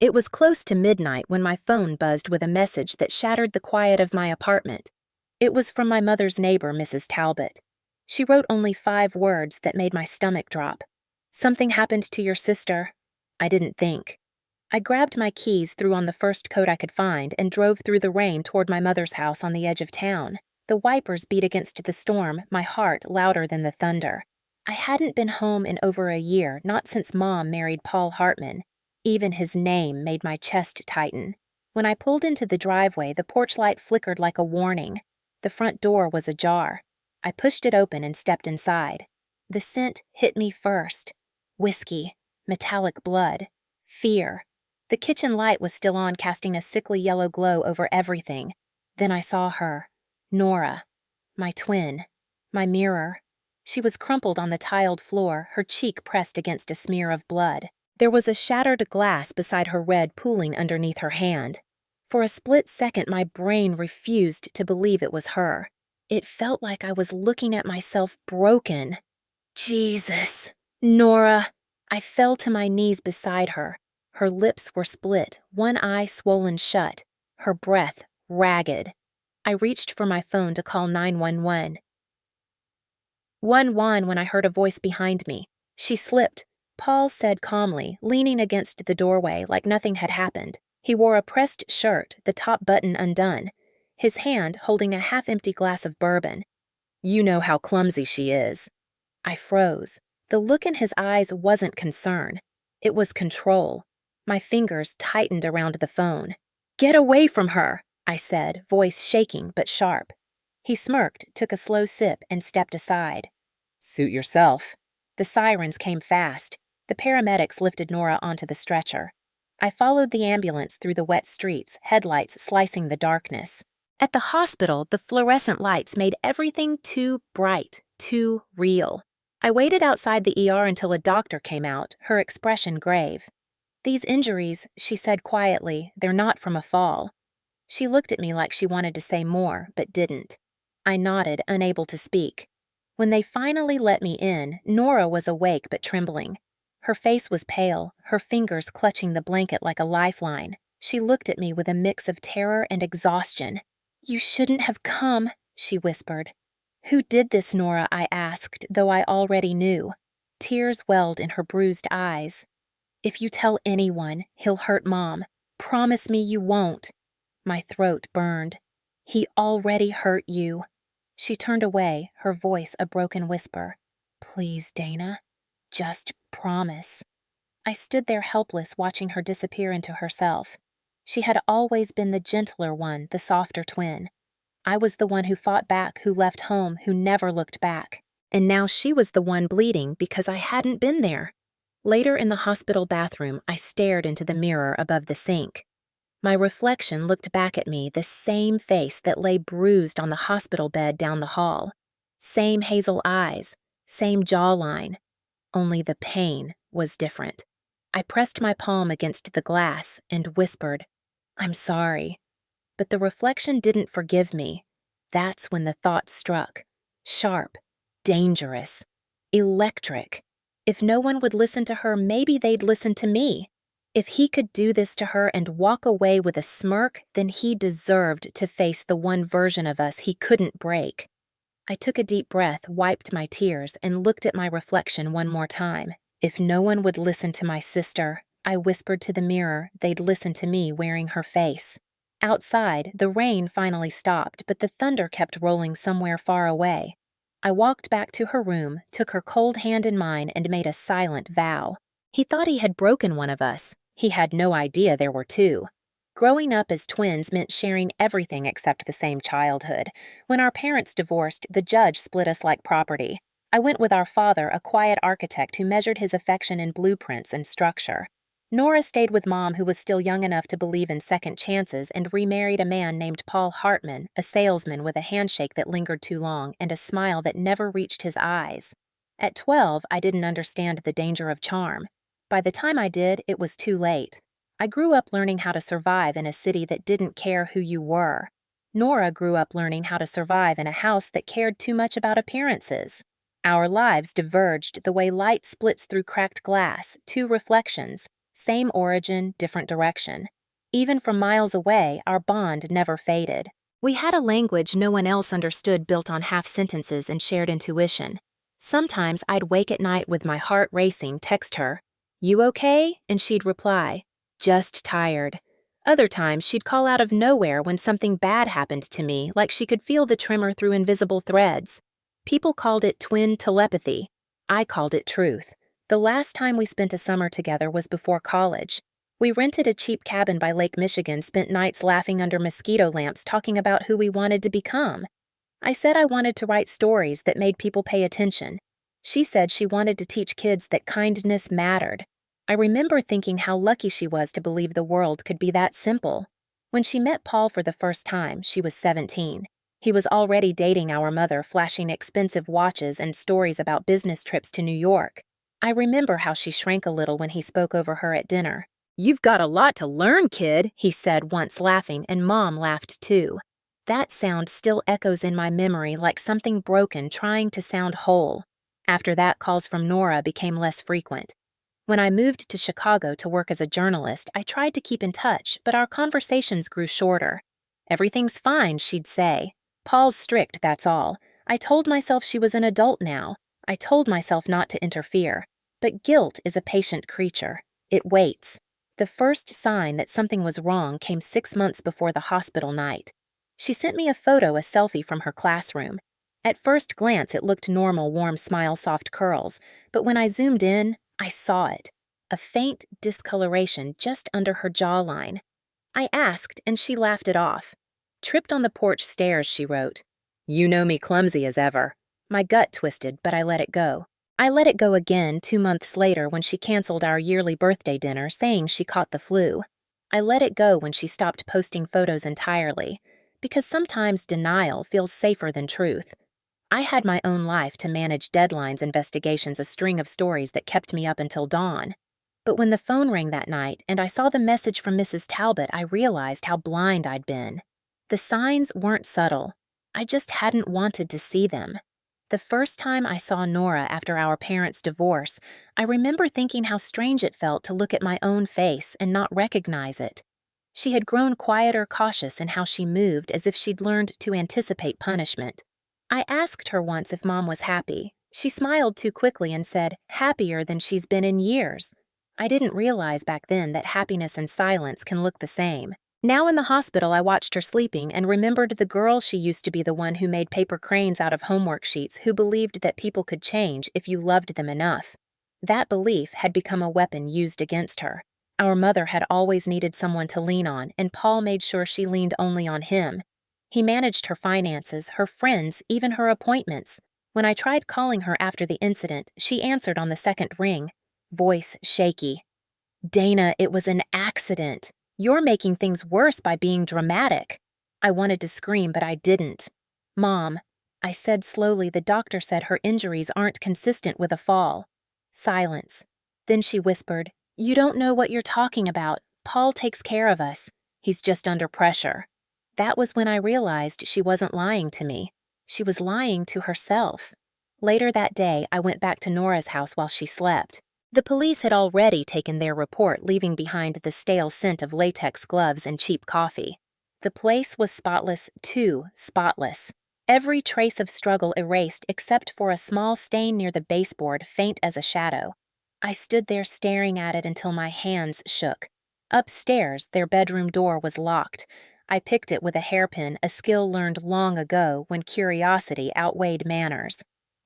It was close to midnight when my phone buzzed with a message that shattered the quiet of my apartment. It was from my mother's neighbor, Mrs. Talbot. She wrote only 5 words that made my stomach drop. "Something happened to your sister." I didn't think. I grabbed my keys, threw on the first coat I could find, and drove through the rain toward my mother's house on the edge of town. The wipers beat against the storm, my heart louder than the thunder. I hadn't been home in over a year, not since Mom married Paul Hartman. Even his name made my chest tighten. When I pulled into the driveway, the porch light flickered like a warning. The front door was ajar. I pushed it open and stepped inside. The scent hit me first. Whiskey, metallic blood, fear. The kitchen light was still on, casting a sickly yellow glow over everything. Then I saw her. Nora. My twin. My mirror. She was crumpled on the tiled floor, her cheek pressed against a smear of blood. There was a shattered glass beside her red pooling underneath her hand. For a split second, my brain refused to believe it was her. It felt like I was looking at myself broken. Jesus. Nora. I fell to my knees beside her. Her lips were split, one eye swollen shut, her breath ragged. I reached for my phone to call 911. 1-1 when I heard a voice behind me. She slipped. Paul said calmly, leaning against the doorway like nothing had happened. He wore a pressed shirt, the top button undone, his hand holding a half-empty glass of bourbon. "You know how clumsy she is." I froze. The look in his eyes wasn't concern. It was control. My fingers tightened around the phone. "Get away from her," I said, voice shaking but sharp. He smirked, took a slow sip, and stepped aside. "Suit yourself." The sirens came fast. The paramedics lifted Nora onto the stretcher. I followed the ambulance through the wet streets, headlights slicing the darkness. At the hospital, the fluorescent lights made everything too bright, too real. I waited outside the ER until a doctor came out, her expression grave. "These injuries," she said quietly, "they're not from a fall." She looked at me like she wanted to say more, but didn't. I nodded, unable to speak. When they finally let me in, Nora was awake but trembling. Her face was pale, her fingers clutching the blanket like a lifeline. She looked at me with a mix of terror and exhaustion. "You shouldn't have come," she whispered. "Who did this, Nora?" I asked, though I already knew. Tears welled in her bruised eyes. "If you tell anyone, he'll hurt Mom. Promise me you won't." My throat burned. "He already hurt you." She turned away, her voice a broken whisper. "Please, Dana. Just promise." I stood there helpless, watching her disappear into herself. She had always been the gentler one, the softer twin. I was the one who fought back, who left home, who never looked back. And now she was the one bleeding because I hadn't been there. Later in the hospital bathroom, I stared into the mirror above the sink. My reflection looked back at me, the same face that lay bruised on the hospital bed down the hall. Same hazel eyes, same jawline. Only the pain was different. I pressed my palm against the glass and whispered, "I'm sorry." But the reflection didn't forgive me. That's when the thought struck. Sharp, dangerous, electric. If no one would listen to her, maybe they'd listen to me. If he could do this to her and walk away with a smirk, then he deserved to face the one version of us he couldn't break. I took a deep breath, wiped my tears, and looked at my reflection one more time. If no one would listen to my sister, I whispered to the mirror, they'd listen to me wearing her face. Outside, the rain finally stopped, but the thunder kept rolling somewhere far away. I walked back to her room, took her cold hand in mine, and made a silent vow. He thought he had broken one of us. He had no idea there were 2. Growing up as twins meant sharing everything except the same childhood. When our parents divorced, the judge split us like property. I went with our father, a quiet architect who measured his affection in blueprints and structure. Nora stayed with Mom, who was still young enough to believe in second chances, and remarried a man named Paul Hartman, a salesman with a handshake that lingered too long and a smile that never reached his eyes. At 12, I didn't understand the danger of charm. By the time I did, it was too late. I grew up learning how to survive in a city that didn't care who you were. Nora grew up learning how to survive in a house that cared too much about appearances. Our lives diverged the way light splits through cracked glass, 2 reflections, Same origin, different direction. Even from miles away, our bond never faded. We had a language no one else understood built on half sentences and shared intuition. Sometimes I'd wake at night with my heart racing, text her, "You okay?" and she'd reply, "Just tired." Other times she'd call out of nowhere when something bad happened to me, like she could feel the tremor through invisible threads. People called it twin telepathy. I called it truth. The last time we spent a summer together was before college. We rented a cheap cabin by Lake Michigan, spent nights laughing under mosquito lamps, talking about who we wanted to become. I said I wanted to write stories that made people pay attention. She said she wanted to teach kids that kindness mattered. I remember thinking how lucky she was to believe the world could be that simple. When she met Paul for the first time, she was 17. He was already dating our mother, flashing expensive watches and stories about business trips to New York. I remember how she shrank a little when he spoke over her at dinner. "You've got a lot to learn, kid," he said once, laughing, and Mom laughed too. That sound still echoes in my memory like something broken trying to sound whole. After that, calls from Nora became less frequent. When I moved to Chicago to work as a journalist, I tried to keep in touch, but our conversations grew shorter. "Everything's fine," she'd say. "Paul's strict, that's all." I told myself she was an adult now. I told myself not to interfere. But guilt is a patient creature. It waits. The first sign that something was wrong came 6 months before the hospital night. She sent me a selfie from her classroom. At first glance, it looked normal, warm smile, soft curls. But when I zoomed in, I saw it. A faint discoloration just under her jawline. I asked, and she laughed it off. "Tripped on the porch stairs," she wrote. "You know me, clumsy as ever." My gut twisted, but I let it go. I let it go again 2 months later when she canceled our yearly birthday dinner, saying she caught the flu. I let it go when she stopped posting photos entirely, because sometimes denial feels safer than truth. I had my own life to manage, deadlines, investigations, a string of stories that kept me up until dawn. But when the phone rang that night and I saw the message from Mrs. Talbot, I realized how blind I'd been. The signs weren't subtle. I just hadn't wanted to see them. The first time I saw Nora after our parents' divorce, I remember thinking how strange it felt to look at my own face and not recognize it. She had grown quieter, cautious in how she moved, as if she'd learned to anticipate punishment. I asked her once if Mom was happy. She smiled too quickly and said, "Happier than she's been in years." I didn't realize back then that happiness and silence can look the same. Now in the hospital, I watched her sleeping and remembered the girl she used to be, the one who made paper cranes out of homework sheets, who believed that people could change if you loved them enough. That belief had become a weapon used against her. Our mother had always needed someone to lean on, and Paul made sure she leaned only on him. He managed her finances, her friends, even her appointments. When I tried calling her after the incident, she answered on the second ring, voice shaky. "Dana, it was an accident. You're making things worse by being dramatic." I wanted to scream, but I didn't. "Mom," I said slowly, "the doctor said her injuries aren't consistent with a fall." Silence. Then she whispered, "You don't know what you're talking about. Paul takes care of us. He's just under pressure." That was when I realized she wasn't lying to me. She was lying to herself. Later that day, I went back to Nora's house while she slept. The police had already taken their report, leaving behind the stale scent of latex gloves and cheap coffee. The place was spotless, too spotless. Every trace of struggle erased except for a small stain near the baseboard, faint as a shadow. I stood there staring at it until my hands shook. Upstairs, their bedroom door was locked. I picked it with a hairpin, a skill learned long ago when curiosity outweighed manners.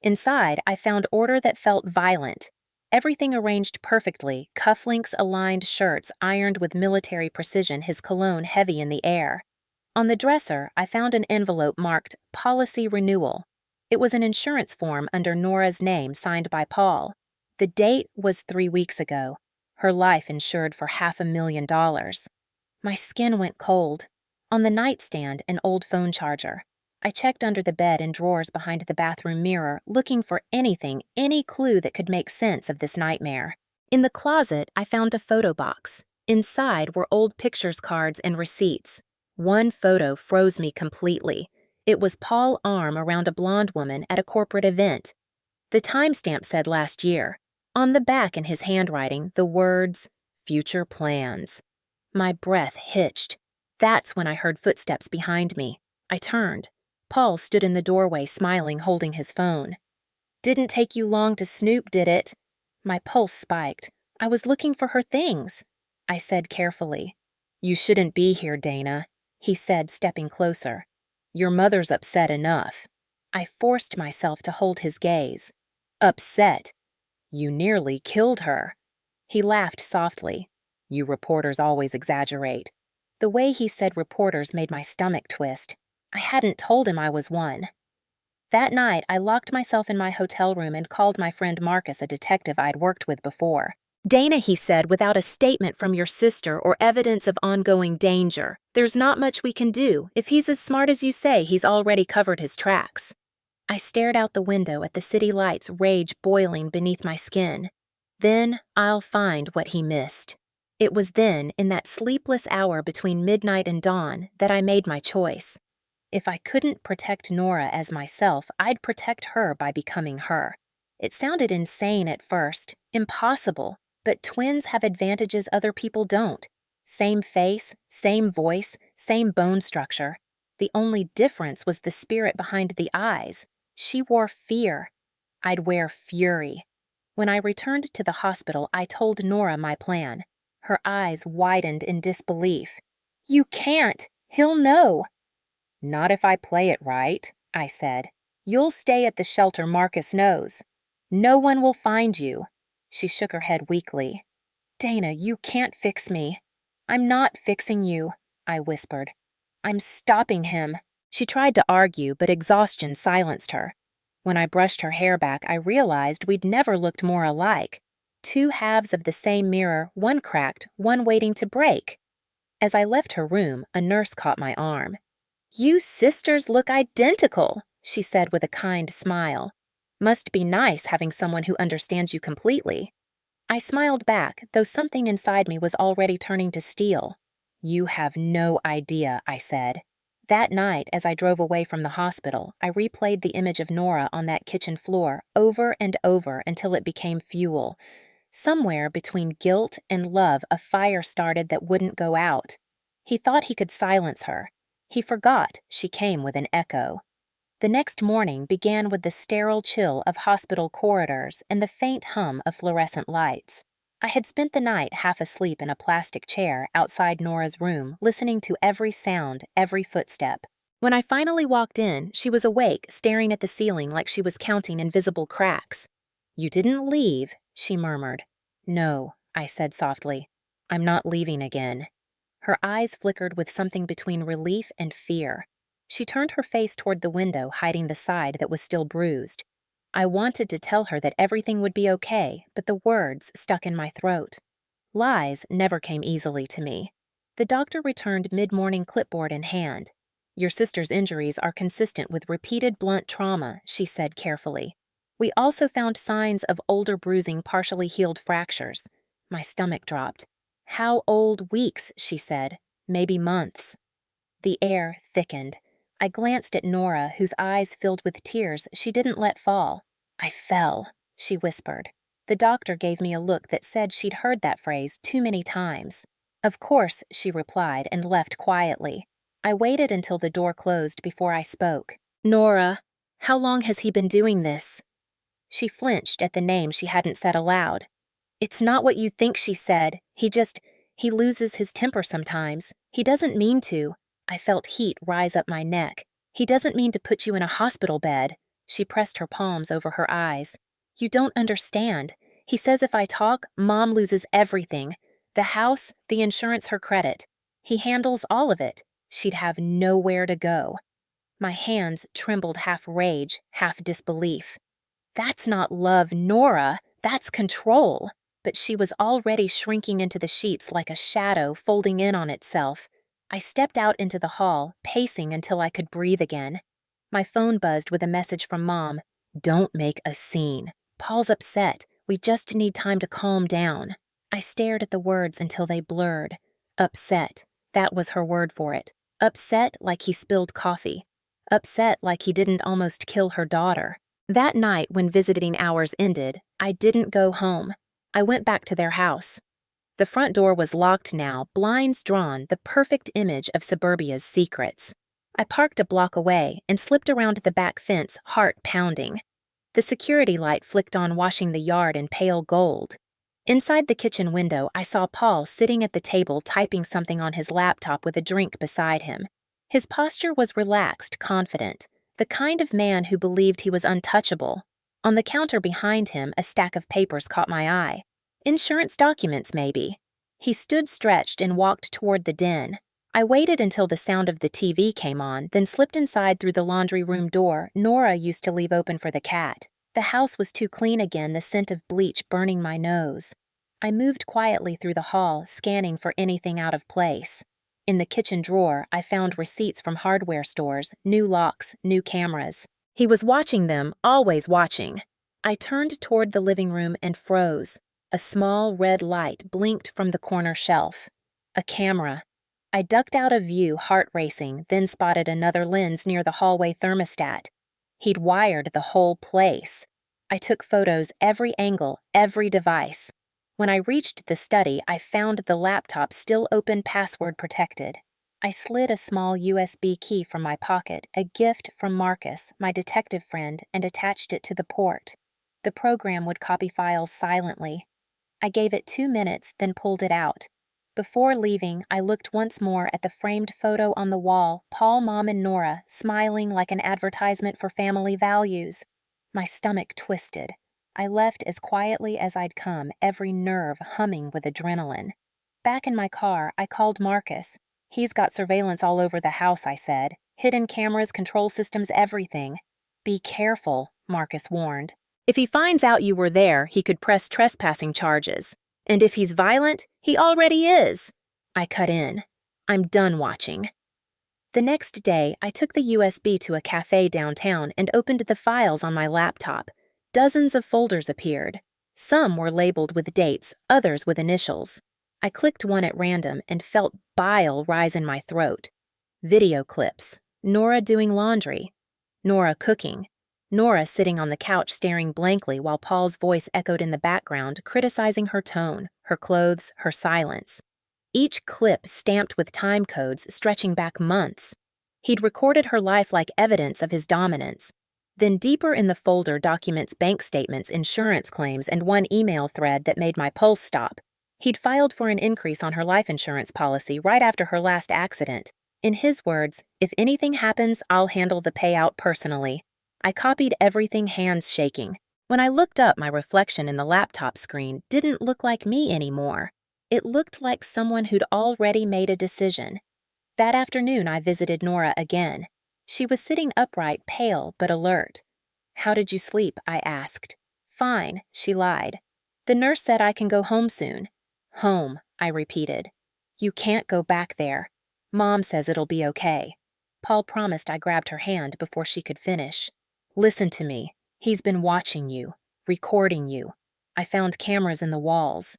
Inside, I found order that felt violent. Everything arranged perfectly, cufflinks aligned, shirts ironed with military precision, his cologne heavy in the air. On the dresser, I found an envelope marked Policy Renewal. It was an insurance form under Nora's name, signed by Paul. The date was 3 weeks ago. Her life insured for $500,000. My skin went cold. On the nightstand, an old phone charger. I checked under the bed and drawers behind the bathroom mirror, looking for anything, any clue that could make sense of this nightmare. In the closet, I found a photo box. Inside were old pictures, cards, and receipts. One photo froze me completely. It was Paul's arm around a blonde woman at a corporate event. The timestamp said last year. On the back, in his handwriting, the words, future plans. My breath hitched. That's when I heard footsteps behind me. I turned. Paul stood in the doorway, smiling, holding his phone. Didn't take you long to snoop, did it? My pulse spiked. I was looking for her things. I said carefully. You shouldn't be here, Dana, he said, stepping closer. Your mother's upset enough. I forced myself to hold his gaze. Upset? You nearly killed her. He laughed softly. You reporters always exaggerate. The way he said reporters made my stomach twist. I hadn't told him I was one. That night, I locked myself in my hotel room and called my friend Marcus, a detective I'd worked with before. Dana, he said, without a statement from your sister or evidence of ongoing danger, there's not much we can do. If he's as smart as you say, he's already covered his tracks. I stared out the window at the city lights, rage boiling beneath my skin. Then I'll find what he missed. It was then, in that sleepless hour between midnight and dawn, that I made my choice. If I couldn't protect Nora as myself, I'd protect her by becoming her. It sounded insane at first, impossible, but twins have advantages other people don't. Same face, same voice, same bone structure. The only difference was the spirit behind the eyes. She wore fear. I'd wear fury. When I returned to the hospital, I told Nora my plan. Her eyes widened in disbelief. You can't! He'll know! Not if I play it right, I said. You'll stay at the shelter Marcus knows. No one will find you. She shook her head weakly. Dana, you can't fix me. I'm not fixing you, I whispered. I'm stopping him. She tried to argue, but exhaustion silenced her. When I brushed her hair back, I realized we'd never looked more alike. Two halves of the same mirror, one cracked, one waiting to break. As I left her room, a nurse caught my arm. You sisters look identical, she said with a kind smile. Must be nice having someone who understands you completely. I smiled back, though something inside me was already turning to steel. You have no idea, I said. That night, as I drove away from the hospital, I replayed the image of Nora on that kitchen floor over and over until it became fuel. Somewhere between guilt and love, a fire started that wouldn't go out. He thought he could silence her. He forgot she came with an echo. The next morning began with the sterile chill of hospital corridors and the faint hum of fluorescent lights. I had spent the night half asleep in a plastic chair outside Nora's room, listening to every sound, every footstep. When I finally walked in, she was awake, staring at the ceiling like she was counting invisible cracks. You didn't leave, she murmured. No, I said softly. I'm not leaving again. Her eyes flickered with something between relief and fear. She turned her face toward the window, hiding the side that was still bruised. I wanted to tell her that everything would be okay, but the words stuck in my throat. Lies never came easily to me. The doctor returned mid-morning, clipboard in hand. Your sister's injuries are consistent with repeated blunt trauma, she said carefully. We also found signs of older bruising, partially healed fractures. My stomach dropped. How old? Weeks, she said. Maybe months. The air thickened. I glanced at Nora, whose eyes filled with tears she didn't let fall. I fell, she whispered. The doctor gave me a look that said she'd heard that phrase too many times. Of course, she replied and left quietly. I waited until the door closed before I spoke. Nora, how long has he been doing this? She flinched at the name she hadn't said aloud. It's not what you think, she said. He loses his temper sometimes. He doesn't mean to. I felt heat rise up my neck. He doesn't mean to put you in a hospital bed. She pressed her palms over her eyes. You don't understand. He says if I talk, Mom loses everything. The house, the insurance, her credit. He handles all of it. She'd have nowhere to go. My hands trembled, half rage, half disbelief. That's not love, Nora. That's control. But she was already shrinking into the sheets like a shadow folding in on itself. I stepped out into the hall, pacing until I could breathe again. My phone buzzed with a message from Mom. Don't make a scene. Paul's upset. We just need time to calm down. I stared at the words until they blurred. Upset. That was her word for it. Upset like he spilled coffee. Upset like he didn't almost kill her daughter. That night, when visiting hours ended, I didn't go home. I went back to their house. The front door was locked now, blinds drawn, the perfect image of suburbia's secrets. I parked a block away and slipped around the back fence, heart pounding. The security light flicked on, washing the yard in pale gold. Inside the kitchen window, I saw Paul sitting at the table typing something on his laptop with a drink beside him. His posture was relaxed, confident, the kind of man who believed he was untouchable. On the counter behind him, a stack of papers caught my eye. Insurance documents, maybe. He stood stretched and walked toward the den. I waited until the sound of the TV came on, then slipped inside through the laundry room door Nora used to leave open for the cat. The house was too clean again, the scent of bleach burning my nose. I moved quietly through the hall, scanning for anything out of place. In the kitchen drawer, I found receipts from hardware stores, new locks, new cameras. He was watching them, always watching. I turned toward the living room and froze. A small red light blinked from the corner shelf. A camera. I ducked out of view, heart racing, then spotted another lens near the hallway thermostat. He'd wired the whole place. I took photos every angle, every device. When I reached the study, I found the laptop still open, password protected. I slid a small USB key from my pocket, a gift from Marcus, my detective friend, and attached it to the port. The program would copy files silently. I gave it 2 minutes, then pulled it out. Before leaving, I looked once more at the framed photo on the wall, Paul, Mom, and Nora, smiling like an advertisement for family values. My stomach twisted. I left as quietly as I'd come, every nerve humming with adrenaline. Back in my car, I called Marcus. He's got surveillance all over the house, I said. Hidden cameras, control systems, everything. Be careful, Marcus warned. If he finds out you were there, he could press trespassing charges. And if he's violent, he already is. I cut in. I'm done watching. The next day, I took the USB to a cafe downtown and opened the files on my laptop. Dozens of folders appeared. Some were labeled with dates, others with initials. I clicked one at random and felt bile rise in my throat. Video clips. Nora doing laundry. Nora cooking. Nora sitting on the couch staring blankly while Paul's voice echoed in the background, criticizing her tone, her clothes, her silence. Each clip stamped with time codes stretching back months. He'd recorded her life like evidence of his dominance. Then deeper in the folder, documents bank statements, insurance claims, and one email thread that made my pulse stop. He'd filed for an increase on her life insurance policy right after her last accident. In his words, "If anything happens, I'll handle the payout personally." I copied everything, hands shaking. When I looked up, my reflection in the laptop screen didn't look like me anymore. It looked like someone who'd already made a decision. That afternoon, I visited Nora again. She was sitting upright, pale but alert. "How did you sleep?" I asked. "Fine," she lied. "The nurse said I can go home soon." "Home," I repeated. "You can't go back there. Mom says it'll be okay." Paul promised. I grabbed her hand before she could finish. "Listen to me. He's been watching you, recording you. I found cameras in the walls."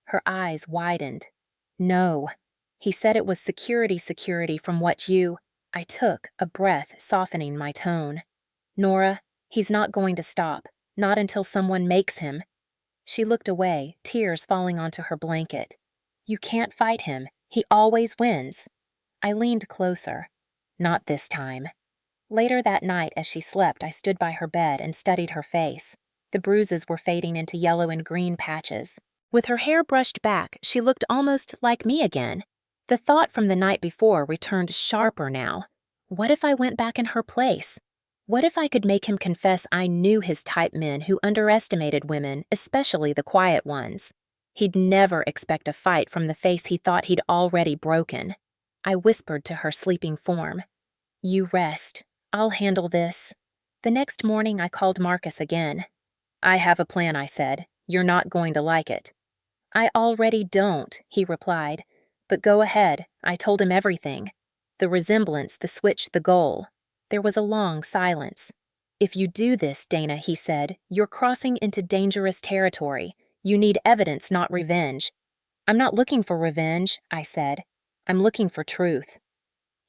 Her eyes widened. "No." "He said it was security from what you—" I took a breath, softening my tone. "Nora, he's not going to stop. Not until someone makes him." She looked away, tears falling onto her blanket. "You can't fight him. He always wins." I leaned closer. "Not this time." Later that night, as she slept, I stood by her bed and studied her face. The bruises were fading into yellow and green patches. With her hair brushed back, she looked almost like me again. The thought from the night before returned sharper now. What if I went back in her place? What if I could make him confess I knew his type men who underestimated women, especially the quiet ones? He'd never expect a fight from the face he thought he'd already broken. I whispered to her sleeping form. "You rest. I'll handle this." The next morning, I called Marcus again. "I have a plan," I said. "You're not going to like it." "I already don't," he replied. "But go ahead." I told him everything. The resemblance, the switch, the goal. There was a long silence. "If you do this, Dana," he said, "you're crossing into dangerous territory. You need evidence, not revenge." "I'm not looking for revenge," I said. "I'm looking for truth."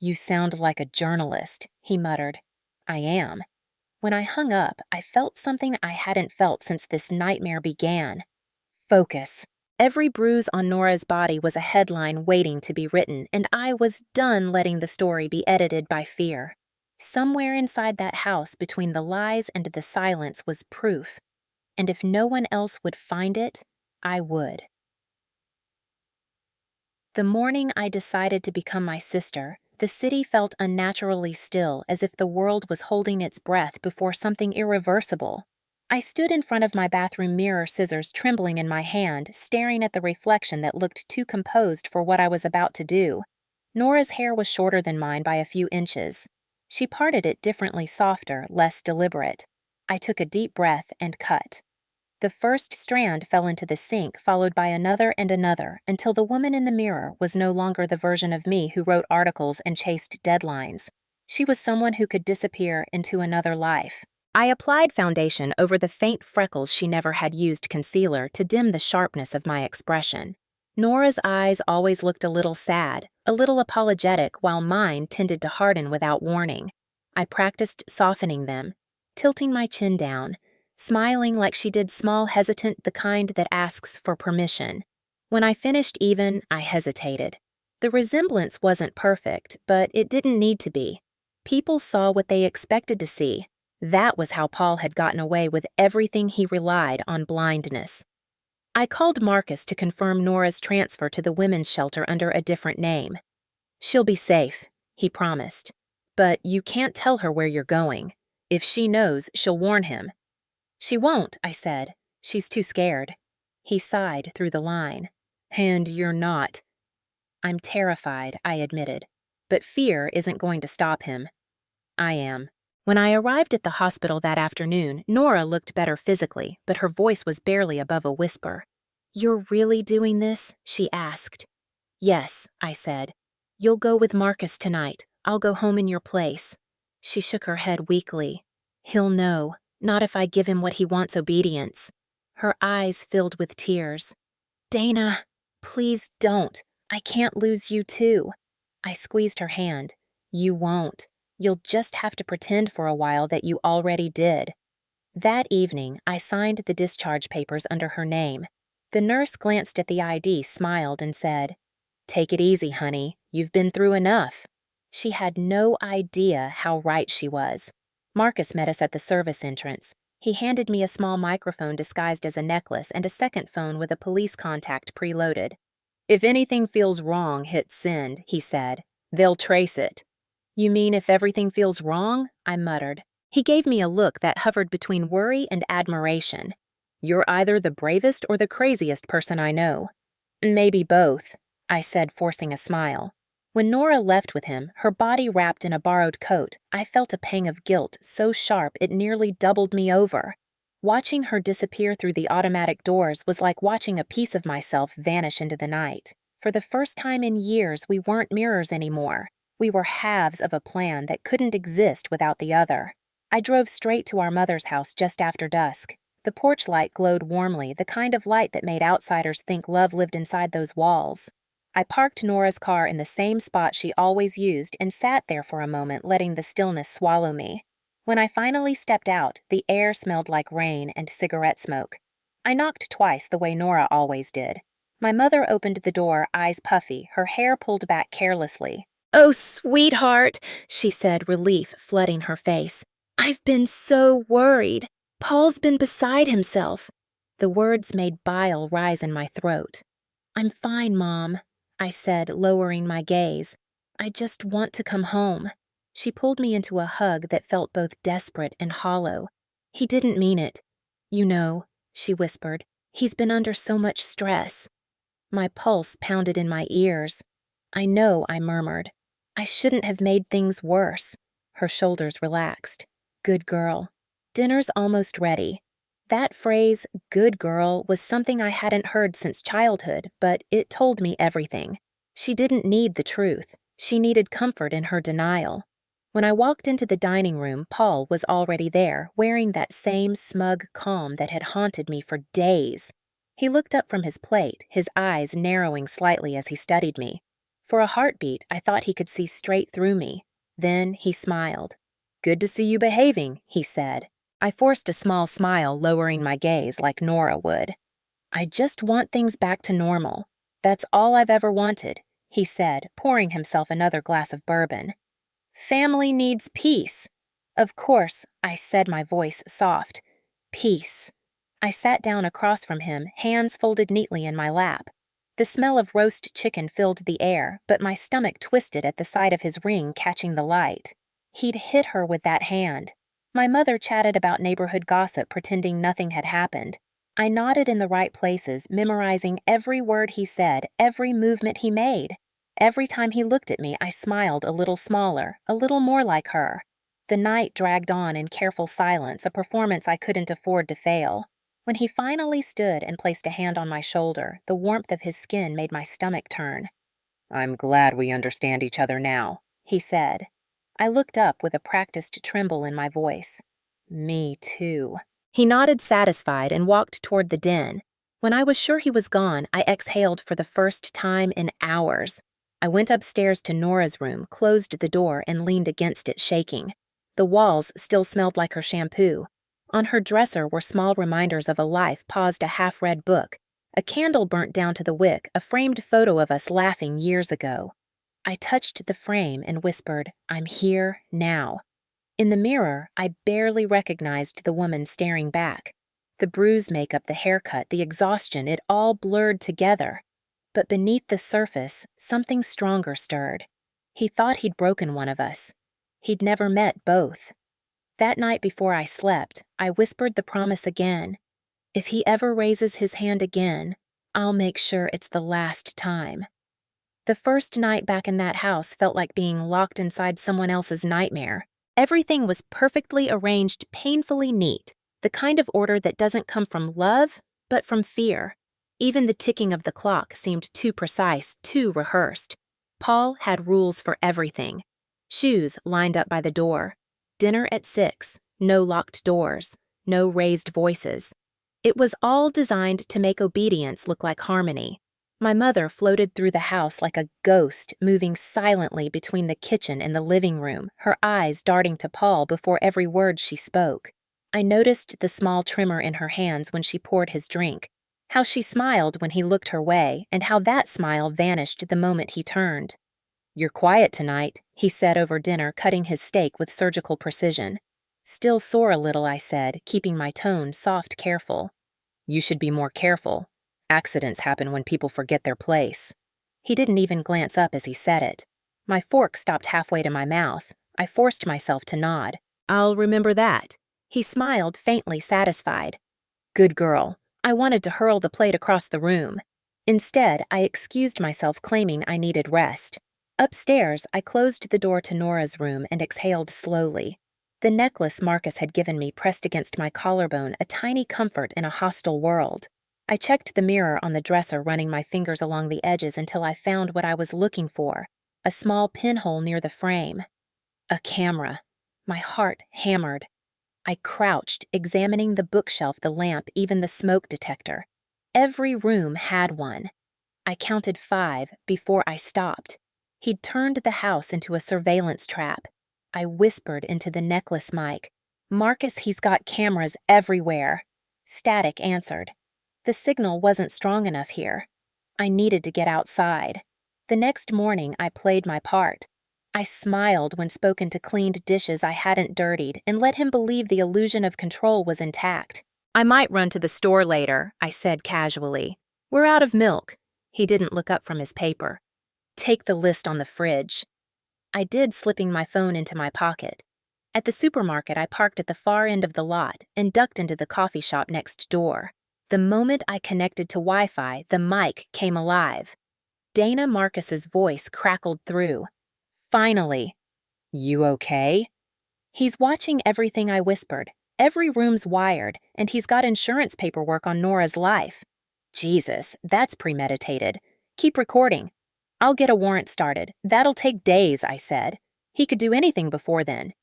"You sound like a journalist," he muttered. "I am." When I hung up, I felt something I hadn't felt since this nightmare began. Focus. Every bruise on Nora's body was a headline waiting to be written, and I was done letting the story be edited by fear. Somewhere inside that house, between the lies and the silence, was proof, and if no one else would find it, I would. The morning I decided to become my sister, the city felt unnaturally still, as if the world was holding its breath before something irreversible. I stood in front of my bathroom mirror, scissors trembling in my hand, staring at the reflection that looked too composed for what I was about to do. Nora's hair was shorter than mine by a few inches. She parted it differently, softer, less deliberate. I took a deep breath and cut. The first strand fell into the sink, followed by another and another, until the woman in the mirror was no longer the version of me who wrote articles and chased deadlines. She was someone who could disappear into another life. I applied foundation over the faint freckles she never had used concealer to dim the sharpness of my expression. Nora's eyes always looked a little sad, a little apologetic, while mine tended to harden without warning. I practiced softening them, tilting my chin down, smiling like she did, small, hesitant, the kind that asks for permission. When I finished even, I hesitated. The resemblance wasn't perfect, but it didn't need to be. People saw what they expected to see. That was how Paul had gotten away with everything. He relied on blindness. I called Marcus to confirm Nora's transfer to the women's shelter under a different name. "She'll be safe," he promised. "But you can't tell her where you're going. If she knows, she'll warn him." "She won't," I said. "She's too scared." He sighed through the line. "And you're not." "I'm terrified," I admitted. "But fear isn't going to stop him." "I am." When I arrived at the hospital that afternoon, Nora looked better physically, but her voice was barely above a whisper. "You're really doing this?" she asked. "Yes," I said. "You'll go with Marcus tonight. I'll go home in your place." She shook her head weakly. "He'll know. Not if I give him what he wants, obedience." Her eyes filled with tears. "Dana, please don't. I can't lose you too." I squeezed her hand. "You won't. You'll just have to pretend for a while that you already did." That evening, I signed the discharge papers under her name. The nurse glanced at the ID, smiled, and said, "Take it easy, honey. You've been through enough." She had no idea how right she was. Marcus met us at the service entrance. He handed me a small microphone disguised as a necklace and a second phone with a police contact preloaded. "If anything feels wrong, hit send," he said. "They'll trace it." "You mean if everything feels wrong?" I muttered. He gave me a look that hovered between worry and admiration. "You're either the bravest or the craziest person I know." "Maybe both," I said, forcing a smile. When Nora left with him, her body wrapped in a borrowed coat, I felt a pang of guilt so sharp it nearly doubled me over. Watching her disappear through the automatic doors was like watching a piece of myself vanish into the night. For the first time in years, we weren't mirrors anymore. We were halves of a plan that couldn't exist without the other. I drove straight to our mother's house just after dusk. The porch light glowed warmly, the kind of light that made outsiders think love lived inside those walls. I parked Nora's car in the same spot she always used and sat there for a moment, letting the stillness swallow me. When I finally stepped out, the air smelled like rain and cigarette smoke. I knocked twice the way Nora always did. My mother opened the door, eyes puffy, her hair pulled back carelessly. "Oh, sweetheart," she said, relief flooding her face. "I've been so worried. Paul's been beside himself." The words made bile rise in my throat. "I'm fine, Mom," I said, lowering my gaze. "I just want to come home." She pulled me into a hug that felt both desperate and hollow. "He didn't mean it. You know," she whispered, "he's been under so much stress." My pulse pounded in my ears. "I know," I murmured. "I shouldn't have made things worse." Her shoulders relaxed. "Good girl." "Dinner's almost ready." That phrase, "good girl," was something I hadn't heard since childhood, but it told me everything. She didn't need the truth. She needed comfort in her denial. When I walked into the dining room, Paul was already there, wearing that same smug calm that had haunted me for days. He looked up from his plate, his eyes narrowing slightly as he studied me. For a heartbeat, I thought he could see straight through me. Then he smiled. "Good to see you behaving," he said. I forced a small smile, lowering my gaze like Nora would. I just want things back to normal. That's all I've ever wanted, he said, pouring himself another glass of bourbon. Family needs peace. Of course, I said, my voice soft. Peace. I sat down across from him, hands folded neatly in my lap. The smell of roast chicken filled the air, but my stomach twisted at the sight of his ring catching the light. He'd hit her with that hand. My mother chatted about neighborhood gossip, pretending nothing had happened. I nodded in the right places, memorizing every word he said, every movement he made. Every time he looked at me, I smiled a little smaller, a little more like her. The night dragged on in careful silence, a performance I couldn't afford to fail. When he finally stood and placed a hand on my shoulder, the warmth of his skin made my stomach turn. "I'm glad we understand each other now," he said. I looked up with a practiced tremble in my voice. Me too. He nodded satisfied and walked toward the den. When I was sure he was gone, I exhaled for the first time in hours. I went upstairs to Nora's room, closed the door, and leaned against it, shaking. The walls still smelled like her shampoo. On her dresser were small reminders of a life paused, a half-read book, a candle burnt down to the wick, a framed photo of us laughing years ago. I touched the frame and whispered, "I'm here now." In the mirror, I barely recognized the woman staring back. The bruise makeup, the haircut, the exhaustion, it all blurred together. But beneath the surface, something stronger stirred. He thought he'd broken one of us. He'd never met both. That night before I slept, I whispered the promise again. If he ever raises his hand again, I'll make sure it's the last time. The first night back in that house felt like being locked inside someone else's nightmare. Everything was perfectly arranged, painfully neat, the kind of order that doesn't come from love, but from fear. Even the ticking of the clock seemed too precise, too rehearsed. Paul had rules for everything. Shoes lined up by the door. Dinner at 6, no locked doors, no raised voices. It was all designed to make obedience look like harmony. My mother floated through the house like a ghost, moving silently between the kitchen and the living room, her eyes darting to Paul before every word she spoke. I noticed the small tremor in her hands when she poured his drink, how she smiled when he looked her way, and how that smile vanished the moment he turned. "You're quiet tonight," he said over dinner, cutting his steak with surgical precision. "Still sore a little," I said, keeping my tone soft, careful. "You should be more careful. Accidents happen when people forget their place." He didn't even glance up as he said it. My fork stopped halfway to my mouth. I forced myself to nod. "I'll remember that." He smiled, faintly satisfied. "Good girl." I wanted to hurl the plate across the room. Instead, I excused myself, claiming I needed rest. Upstairs, I closed the door to Nora's room and exhaled slowly. The necklace Marcus had given me pressed against my collarbone, a tiny comfort in a hostile world. I checked the mirror on the dresser, running my fingers along the edges until I found what I was looking for, a small pinhole near the frame. A camera. My heart hammered. I crouched, examining the bookshelf, the lamp, even the smoke detector. Every room had one. I counted 5 before I stopped. He'd turned the house into a surveillance trap. I whispered into the necklace mic, "Marcus, he's got cameras everywhere." Static answered. The signal wasn't strong enough here. I needed to get outside. The next morning, I played my part. I smiled when spoken to cleaned dishes I hadn't dirtied and let him believe the illusion of control was intact. "I might run to the store later," I said casually. "We're out of milk." He didn't look up from his paper. "Take the list on the fridge." I did, slipping my phone into my pocket. At the supermarket, I parked at the far end of the lot and ducked into the coffee shop next door. The moment I connected to Wi-Fi, the mic came alive. Dana Marcus's voice crackled through. "Finally." "You okay?" "He's watching everything," I whispered. "Every room's wired, and he's got insurance paperwork on Nora's life." "Jesus, that's premeditated. Keep recording." "I'll get a warrant started. That'll take days," I said. "He could do anything before then."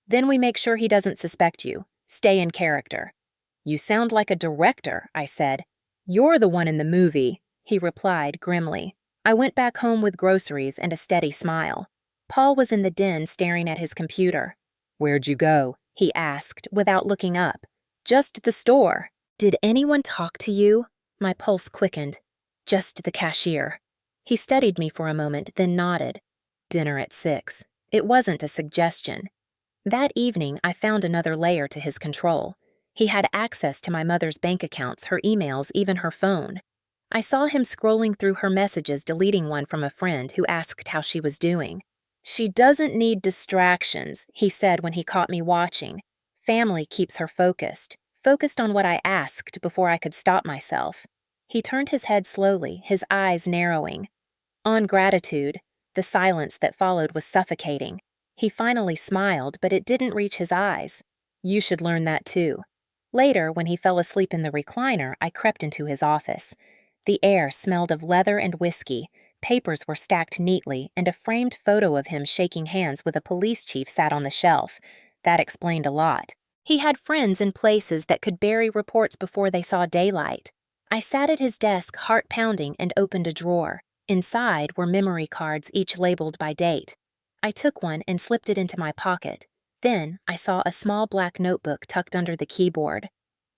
"Then we make sure he doesn't suspect you. Stay in character." "You sound like a director," I said. "You're the one in the movie," he replied grimly. I went back home with groceries and a steady smile. Paul was in the den staring at his computer. "Where'd you go?" he asked without looking up. "Just the store." "Did anyone talk to you?" My pulse quickened. Just the cashier. He studied me for a moment, then nodded. Dinner at 6. It wasn't a suggestion. That evening, I found another layer to his control. He had access to my mother's bank accounts, her emails, even her phone. I saw him scrolling through her messages, deleting one from a friend who asked how she was doing. She doesn't need distractions, he said when he caught me watching. Family keeps her focused on what I asked before I could stop myself. He turned his head slowly, his eyes narrowing. On gratitude, the silence that followed was suffocating. He finally smiled, but it didn't reach his eyes. You should learn that too. Later, when he fell asleep in the recliner, I crept into his office. The air smelled of leather and whiskey, papers were stacked neatly, and a framed photo of him shaking hands with a police chief sat on the shelf. That explained a lot. He had friends in places that could bury reports before they saw daylight. I sat at his desk, heart pounding, and opened a drawer. Inside were memory cards, each labeled by date. I took one and slipped it into my pocket. Then I saw a small black notebook tucked under the keyboard.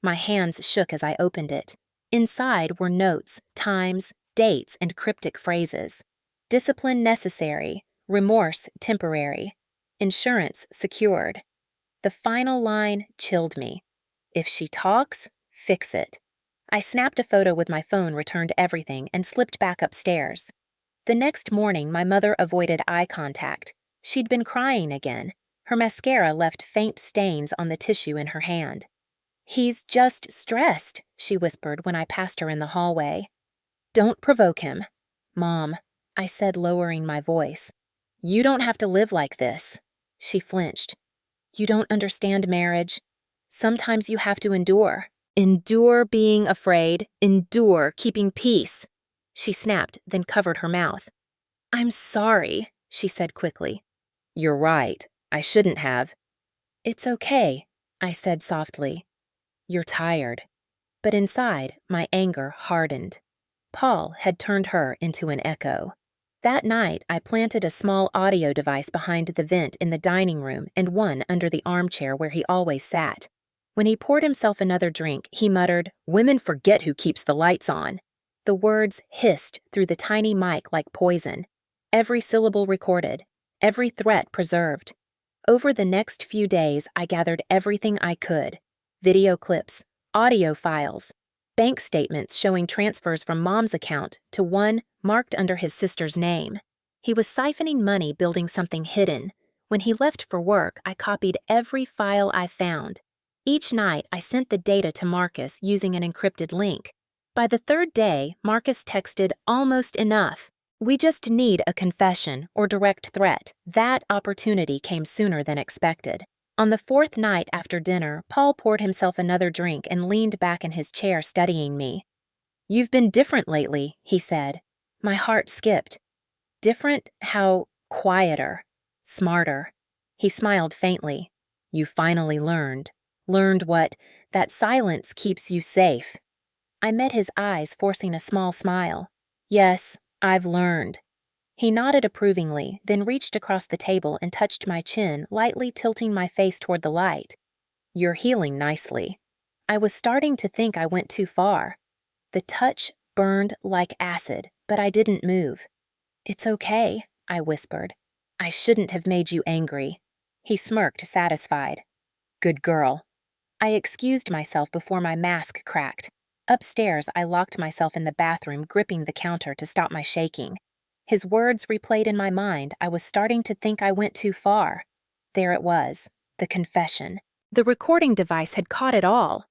My hands shook as I opened it. Inside were notes, times, dates, and cryptic phrases. Discipline necessary, remorse temporary, insurance secured. The final line chilled me. If she talks, fix it. I snapped a photo with my phone, returned everything, and slipped back upstairs. The next morning, my mother avoided eye contact. She'd been crying again. Her mascara left faint stains on the tissue in her hand. He's just stressed, she whispered when I passed her in the hallway. Don't provoke him. Mom, I said, lowering my voice. You don't have to live like this. She flinched. You don't understand marriage. Sometimes you have to endure. Endure being afraid. Endure keeping peace. She snapped, then covered her mouth. I'm sorry, she said quickly. You're right. I shouldn't have. It's okay, I said softly. You're tired. But inside, my anger hardened. Paul had turned her into an echo. That night, I planted a small audio device behind the vent in the dining room and one under the armchair where he always sat. When he poured himself another drink, he muttered, "Women forget who keeps the lights on." The words hissed through the tiny mic like poison. Every syllable recorded, every threat preserved. Over the next few days, I gathered everything I could. Video clips, audio files, bank statements showing transfers from Mom's account to one marked under his sister's name. He was siphoning money, building something hidden. When he left for work, I copied every file I found. Each night, I sent the data to Marcus using an encrypted link. By the third day, Marcus texted, "Almost enough. We just need a confession or direct threat." That opportunity came sooner than expected. On the fourth night after dinner, Paul poured himself another drink and leaned back in his chair studying me. "You've been different lately," he said. My heart skipped. Different? How? Quieter. Smarter. He smiled faintly. "You finally learned. Learned what? That silence keeps you safe." I met his eyes, forcing a small smile. "Yes, I've learned." He nodded approvingly, then reached across the table and touched my chin, lightly tilting my face toward the light. "You're healing nicely." I was starting to think I went too far. The touch burned like acid, but I didn't move. "It's okay," I whispered. "I shouldn't have made you angry." He smirked, satisfied. "Good girl." I excused myself before my mask cracked. Upstairs, I locked myself in the bathroom, gripping the counter to stop my shaking. His words replayed in my mind. I was starting to think I went too far. There it was, the confession. The recording device had caught it all.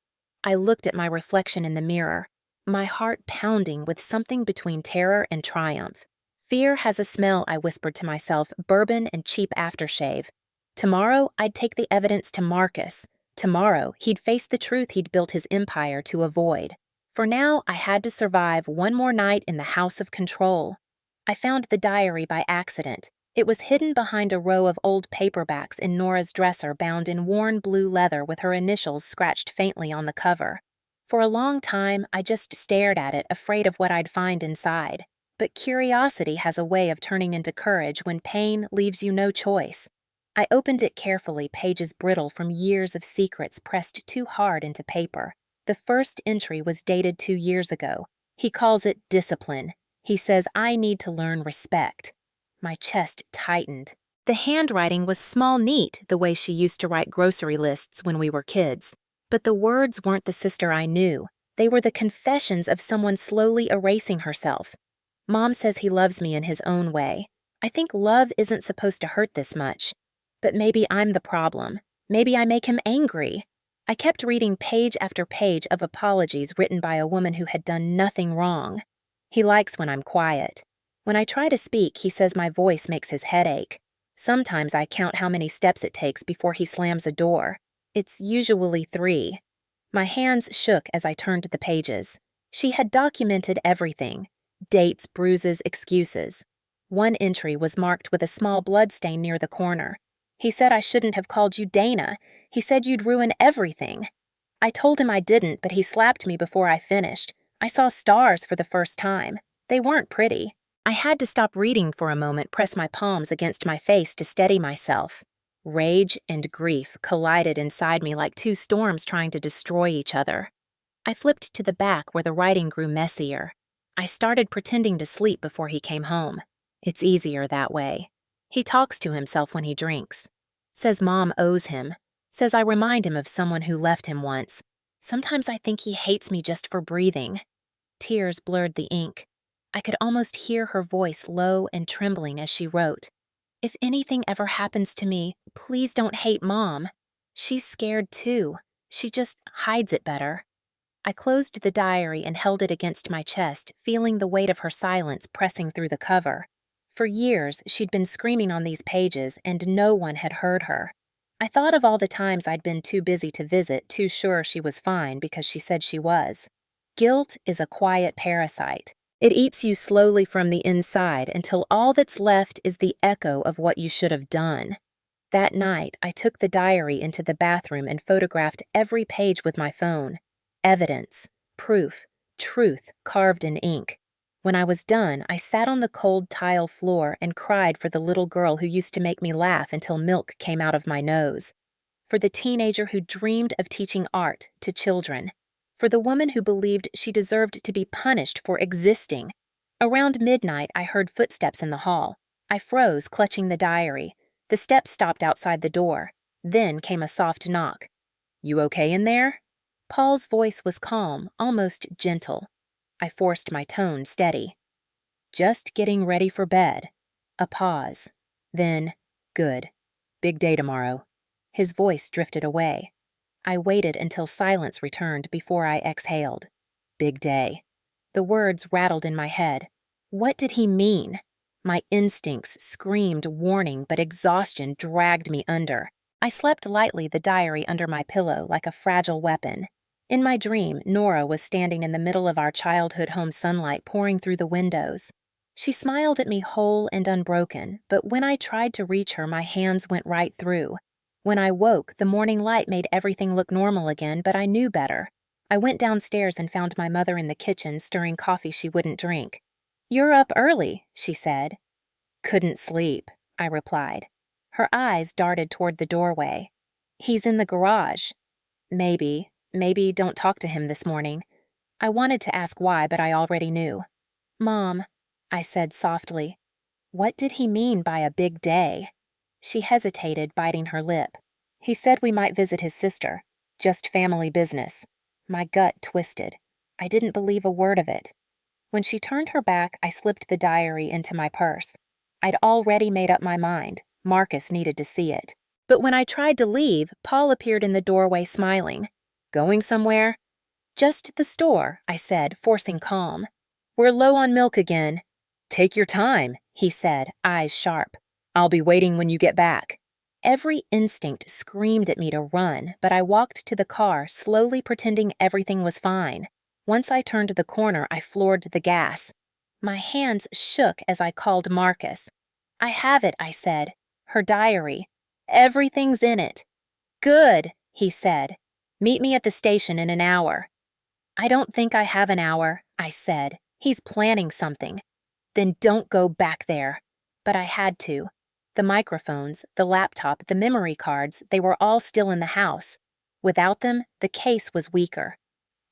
I looked at my reflection in the mirror, my heart pounding with something between terror and triumph. Fear has a smell, I whispered to myself, bourbon and cheap aftershave. Tomorrow, I'd take the evidence to Marcus. Tomorrow, he'd face the truth he'd built his empire to avoid. For now, I had to survive one more night in the house of control. I found the diary by accident. It was hidden behind a row of old paperbacks in Nora's dresser, bound in worn blue leather with her initials scratched faintly on the cover. For a long time, I just stared at it, afraid of what I'd find inside. But curiosity has a way of turning into courage when pain leaves you no choice. I opened it carefully, pages brittle from years of secrets pressed too hard into paper. The first entry was dated 2 years ago. He calls it discipline. He says I need to learn respect. My chest tightened. The handwriting was small neat the way she used to write grocery lists when we were kids. But the words weren't the sister I knew. They were the confessions of someone slowly erasing herself. Mom says he loves me in his own way. I think love isn't supposed to hurt this much. But maybe I'm the problem. Maybe I make him angry. I kept reading page after page of apologies written by a woman who had done nothing wrong. He likes when I'm quiet. When I try to speak, he says my voice makes his head ache. Sometimes I count how many steps it takes before he slams a door. It's usually 3. My hands shook as I turned the pages. She had documented everything. Dates, bruises, excuses. One entry was marked with a small bloodstain near the corner. He said I shouldn't have called you Dana. He said you'd ruin everything. I told him I didn't, but he slapped me before I finished. I saw stars for the first time. They weren't pretty. I had to stop reading for a moment, press my palms against my face to steady myself. Rage and grief collided inside me like 2 storms trying to destroy each other. I flipped to the back where the writing grew messier. I started pretending to sleep before he came home. It's easier that way. He talks to himself when he drinks. Says Mom owes him. Says I remind him of someone who left him once. Sometimes I think he hates me just for breathing. Tears blurred the ink. I could almost hear her voice low and trembling as she wrote. If anything ever happens to me, please don't hate Mom. She's scared too. She just hides it better. I closed the diary and held it against my chest, feeling the weight of her silence pressing through the cover. For years, she'd been screaming on these pages, and no one had heard her. I thought of all the times I'd been too busy to visit, too sure she was fine because she said she was. Guilt is a quiet parasite. It eats you slowly from the inside until all that's left is the echo of what you should have done. That night, I took the diary into the bathroom and photographed every page with my phone. Evidence, proof, truth carved in ink. When I was done, I sat on the cold tile floor and cried for the little girl who used to make me laugh until milk came out of my nose. For the teenager who dreamed of teaching art to children. For the woman who believed she deserved to be punished for existing. Around midnight, I heard footsteps in the hall. I froze, clutching the diary. The steps stopped outside the door. Then came a soft knock. "You okay in there?" Paul's voice was calm, almost gentle. I forced my tone steady. "Just getting ready for bed." A pause. Then, "Good. Big day tomorrow." His voice drifted away. I waited until silence returned before I exhaled. Big day. The words rattled in my head. What did he mean? My instincts screamed warning, but exhaustion dragged me under. I slept lightly, the diary under my pillow like a fragile weapon. In my dream, Nora was standing in the middle of our childhood home, sunlight pouring through the windows. She smiled at me whole and unbroken, but when I tried to reach her, my hands went right through. When I woke, the morning light made everything look normal again, but I knew better. I went downstairs and found my mother in the kitchen stirring coffee she wouldn't drink. "You're up early," she said. "Couldn't sleep," I replied. Her eyes darted toward the doorway. "He's in the garage." Maybe don't talk to him this morning." I wanted to ask why, but I already knew. "Mom," I said softly, "what did he mean by a big day?" She hesitated, biting her lip. "He said we might visit his sister. Just family business." My gut twisted. I didn't believe a word of it. When she turned her back, I slipped the diary into my purse. I'd already made up my mind. Marcus needed to see it. But when I tried to leave, Paul appeared in the doorway smiling. "Going somewhere?" "Just the store," I said, forcing calm. "We're low on milk again." "Take your time," he said, eyes sharp. "I'll be waiting when you get back." Every instinct screamed at me to run, but I walked to the car, slowly pretending everything was fine. Once I turned the corner, I floored the gas. My hands shook as I called Marcus. "I have it," I said. "Her diary. Everything's in it." "Good," he said. "Meet me at the station in an hour." "I don't think I have an hour," I said. "He's planning something." "Then don't go back there." But I had to. The microphones, the laptop, the memory cards, they were all still in the house. Without them, the case was weaker.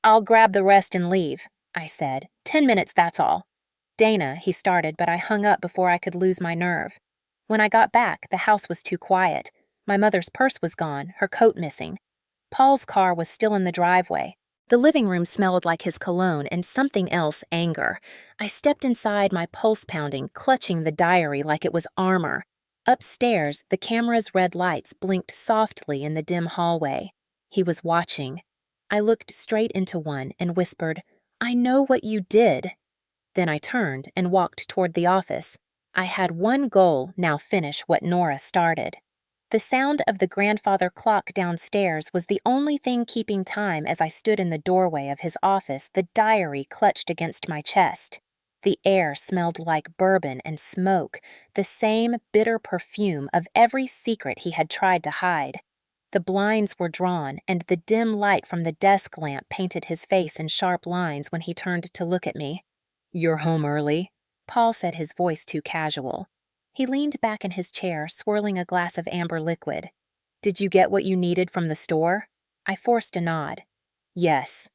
I'll grab the rest and leave, I said. 10 minutes, that's all. Dana, he started, but I hung up before I could lose my nerve. When I got back, the house was too quiet. My mother's purse was gone, her coat missing. Paul's car was still in the driveway. The living room smelled like his cologne and something else, anger. I stepped inside, my pulse pounding, clutching the diary like it was armor. Upstairs, the camera's red lights blinked softly in the dim hallway. He was watching. I looked straight into one and whispered, "I know what you did." Then I turned and walked toward the office. I had one goal, now finish what Nora started. The sound of the grandfather clock downstairs was the only thing keeping time as I stood in the doorway of his office, the diary clutched against my chest. The air smelled like bourbon and smoke, the same bitter perfume of every secret he had tried to hide. The blinds were drawn, and the dim light from the desk lamp painted his face in sharp lines when he turned to look at me. "You're home early?" Paul said, his voice too casual. He leaned back in his chair, swirling a glass of amber liquid. "Did you get what you needed from the store?" I forced a nod. "Yes."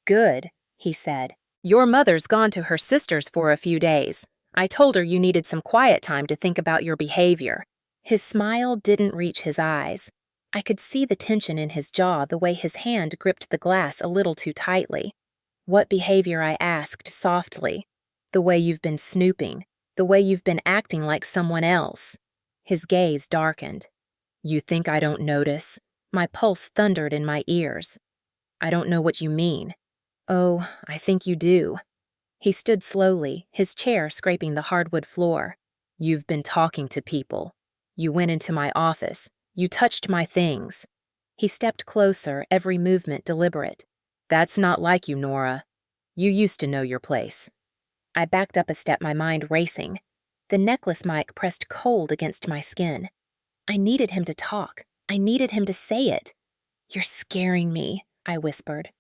"Good," he said. "Your mother's gone to her sister's for a few days. I told her you needed some quiet time to think about your behavior." His smile didn't reach his eyes. I could see the tension in his jaw, the way his hand gripped the glass a little too tightly. "What behavior?" I asked softly. "The way you've been snooping. The way you've been acting like someone else." His gaze darkened. "You think I don't notice?" My pulse thundered in my ears. "I don't know what you mean." "Oh, I think you do." He stood slowly, his chair scraping the hardwood floor. "You've been talking to people. You went into my office. You touched my things." He stepped closer, every movement deliberate. "That's not like you, Nora. You used to know your place." I backed up a step, my mind racing. The necklace mic pressed cold against my skin. I needed him to talk. I needed him to say it. "You're scaring me," I whispered.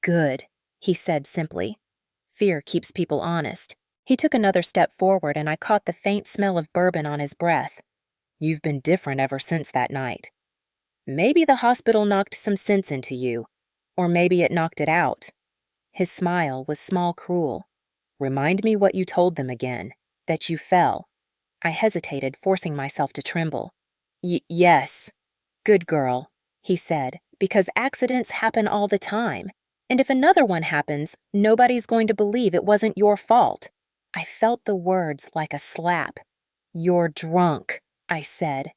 "Good," he said simply. "Fear keeps people honest." He took another step forward, and I caught the faint smell of bourbon on his breath. "You've been different ever since that night. Maybe the hospital knocked some sense into you, or maybe it knocked it out." His smile was small, cruel. "Remind me what you told them again, that you fell." I hesitated, forcing myself to tremble. Yes. "Good girl," he said, "because accidents happen all the time. And if another one happens, nobody's going to believe it wasn't your fault." I felt the words like a slap. "You're drunk," I said.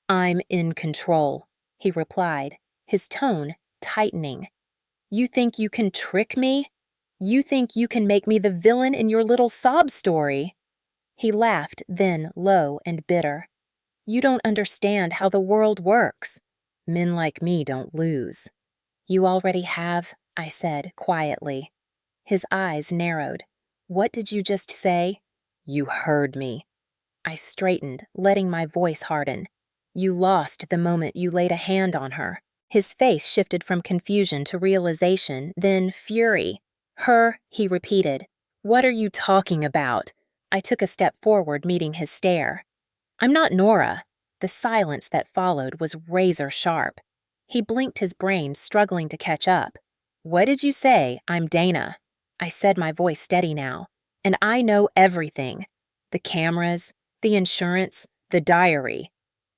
"I'm in control," he replied, his tone tightening. "You think you can trick me? You think you can make me the villain in your little sob story?" He laughed, then low and bitter. "You don't understand how the world works. Men like me don't lose." "You already have," I said quietly. His eyes narrowed. "What did you just say?" "You heard me." I straightened, letting my voice harden. "You lost the moment you laid a hand on her." His face shifted from confusion to realization, then fury. "Her," he repeated. "What are you talking about?" I took a step forward, meeting his stare. "I'm not Nora." The silence that followed was razor sharp. He blinked, his brain struggling to catch up. "What did you say?" "I'm Dana." I said, my voice steady now. "And I know everything. The cameras, the insurance, the diary."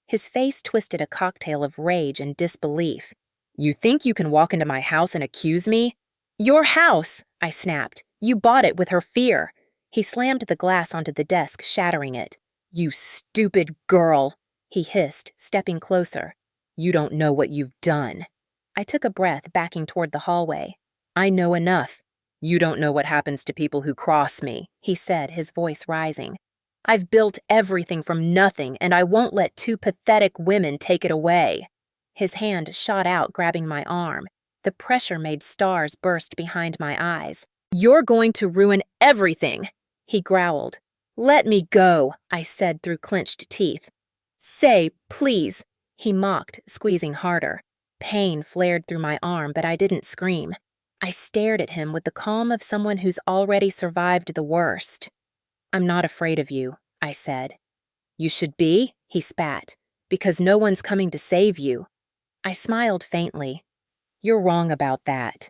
His face twisted a cocktail of rage and disbelief. "You think you can walk into my house and accuse me?" "Your house!" I snapped. "You bought it with her fear." He slammed the glass onto the desk, shattering it. "You stupid girl," he hissed, stepping closer. "You don't know what you've done." I took a breath, backing toward the hallway. "I know enough. You don't know what happens to people who cross me," he said, his voice rising. "I've built everything from nothing, and I won't let two pathetic women take it away." His hand shot out, grabbing my arm. The pressure made stars burst behind my eyes. "You're going to ruin everything," he growled. "Let me go," I said through clenched teeth. "Say, please," he mocked, squeezing harder. Pain flared through my arm, but I didn't scream. I stared at him with the calm of someone who's already survived the worst. "I'm not afraid of you," I said. "You should be," he spat, "because no one's coming to save you." I smiled faintly. "You're wrong about that."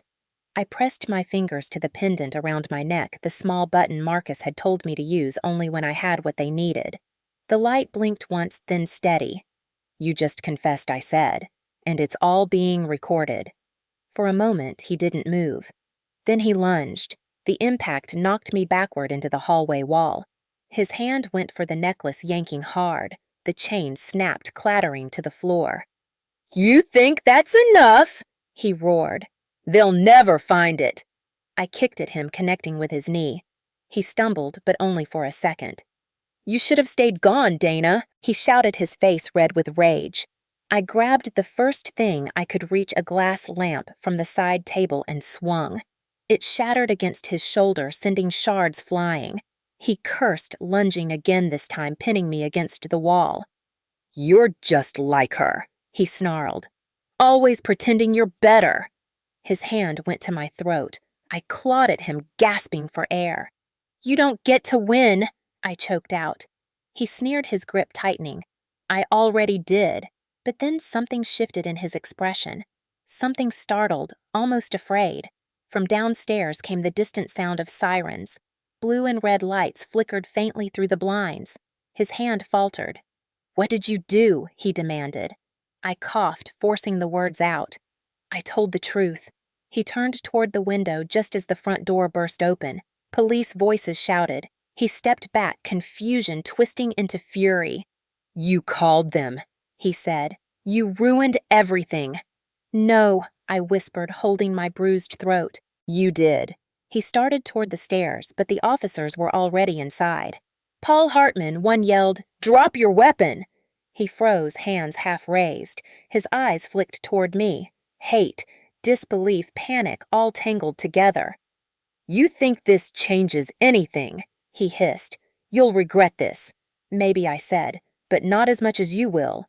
I pressed my fingers to the pendant around my neck, the small button Marcus had told me to use only when I had what they needed. The light blinked once, then steady. "You just confessed," I said, "and it's all being recorded." For a moment, he didn't move. Then he lunged. The impact knocked me backward into the hallway wall. His hand went for the necklace, yanking hard. The chain snapped, clattering to the floor. "You think that's enough?" he roared. "They'll never find it." I kicked at him, connecting with his knee. He stumbled, but only for a second. "You should have stayed gone, Dana," he shouted, his face red with rage. I grabbed the first thing I could reach, a glass lamp, from the side table and swung. It shattered against his shoulder, sending shards flying. He cursed, lunging again this time, pinning me against the wall. "You're just like her," he snarled. "Always pretending you're better." His hand went to my throat. I clawed at him, gasping for air. "You don't get to win," I choked out. He sneered, his grip tightening. I already did, but then something shifted in his expression. Something startled, almost afraid. From downstairs came the distant sound of sirens. Blue and red lights flickered faintly through the blinds. His hand faltered. "What did you do?" he demanded. I coughed, forcing the words out. "I told the truth." He turned toward the window just as the front door burst open. Police voices shouted. He stepped back, confusion twisting into fury. "You called them," he said. "You ruined everything." "No," I whispered, holding my bruised throat. "You did." He started toward the stairs, but the officers were already inside. "Paul Hartman," one yelled, "drop your weapon!" He froze, hands half raised. His eyes flicked toward me. Hate, disbelief, panic, all tangled together. "You think this changes anything?" he hissed. "You'll regret this." "Maybe," I said, "but not as much as you will."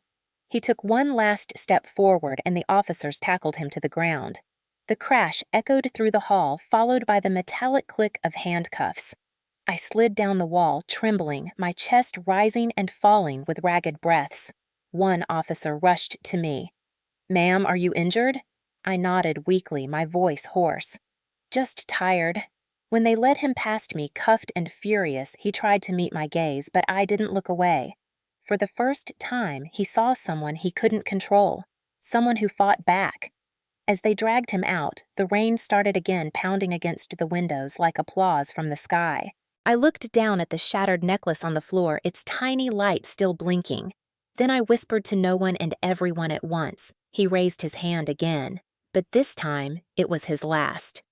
He took one last step forward, and the officers tackled him to the ground. The crash echoed through the hall, followed by the metallic click of handcuffs. I slid down the wall, trembling, my chest rising and falling with ragged breaths. One officer rushed to me. "Ma'am, are you injured?" I nodded weakly, my voice hoarse. "Just tired." When they led him past me, cuffed and furious, he tried to meet my gaze, but I didn't look away. For the first time, he saw someone he couldn't control, someone who fought back. As they dragged him out, the rain started again, pounding against the windows like applause from the sky. I looked down at the shattered necklace on the floor, its tiny light still blinking. Then I whispered to no one and everyone at once. He raised his hand again, but this time it was his last.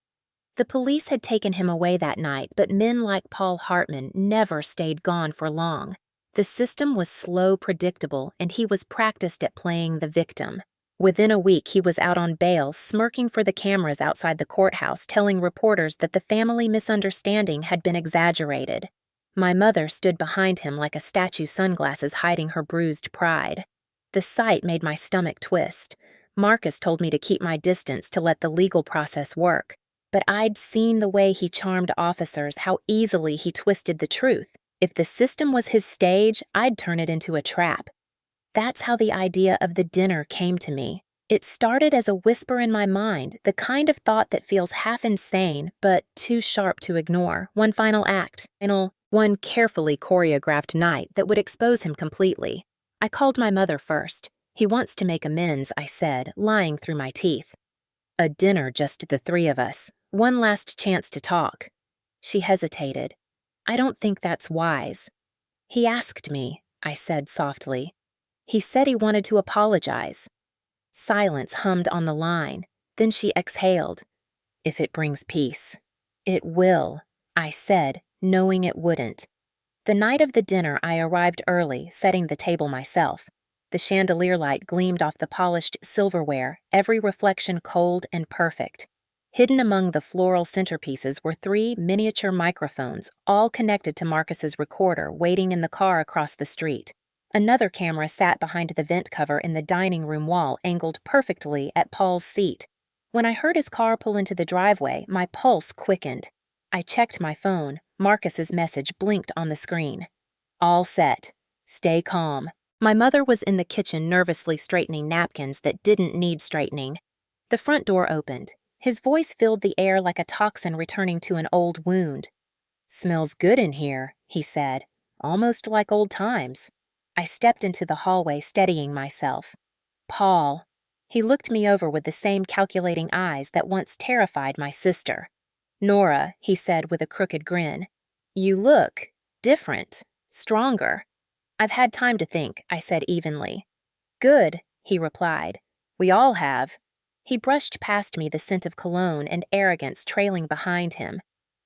The police had taken him away that night, but men like Paul Hartman never stayed gone for long. The system was slow, predictable, and he was practiced at playing the victim. Within a week, he was out on bail, smirking for the cameras outside the courthouse, telling reporters that the family misunderstanding had been exaggerated. My mother stood behind him like a statue, sunglasses hiding her bruised pride. The sight made my stomach twist. Marcus told me to keep my distance, to let the legal process work. But I'd seen the way he charmed officers, how easily he twisted the truth. If the system was his stage, I'd turn it into a trap. That's how the idea of the dinner came to me. It started as a whisper in my mind, the kind of thought that feels half insane, but too sharp to ignore. One final act, one carefully choreographed night that would expose him completely. I called my mother first. "He wants to make amends," I said, lying through my teeth. "A dinner, just the three of us. One last chance to talk." She hesitated. "I don't think that's wise." "He asked me," I said softly. "He said he wanted to apologize." Silence hummed on the line. Then she exhaled. "If it brings peace." "It will," I said, knowing it wouldn't. The night of the dinner, I arrived early, setting the table myself. The chandelier light gleamed off the polished silverware, every reflection cold and perfect. Hidden among the floral centerpieces were 3 miniature microphones, all connected to Marcus's recorder, waiting in the car across the street. Another camera sat behind the vent cover in the dining room wall, angled perfectly at Paul's seat. When I heard his car pull into the driveway, my pulse quickened. I checked my phone. Marcus's message blinked on the screen. "All set. Stay calm." My mother was in the kitchen, nervously straightening napkins that didn't need straightening. The front door opened. His voice filled the air like a toxin returning to an old wound. "Smells good in here," he said, almost like old times. I stepped into the hallway, steadying myself. "Paul." He looked me over with the same calculating eyes that once terrified my sister. "Nora," he said with a crooked grin. "You look different, stronger." "I've had time to think," I said evenly. "Good," he replied. "We all have." He brushed past me, the scent of cologne and arrogance trailing behind him.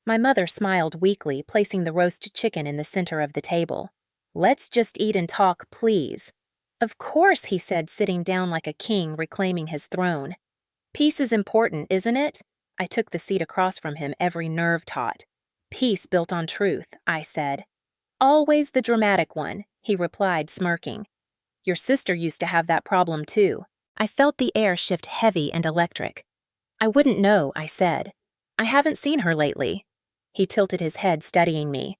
My mother smiled weakly, placing the roast chicken in the center of the table. "Let's just eat and talk, please." "Of course," he said, sitting down like a king reclaiming his throne. "Peace is important, isn't it?" I took the seat across from him, every nerve taut. "Peace built on truth," I said. "Always the dramatic one," he replied, smirking. "Your sister used to have that problem too." I felt the air shift heavy and electric. "I wouldn't know," I said. "I haven't seen her lately." He tilted his head, studying me.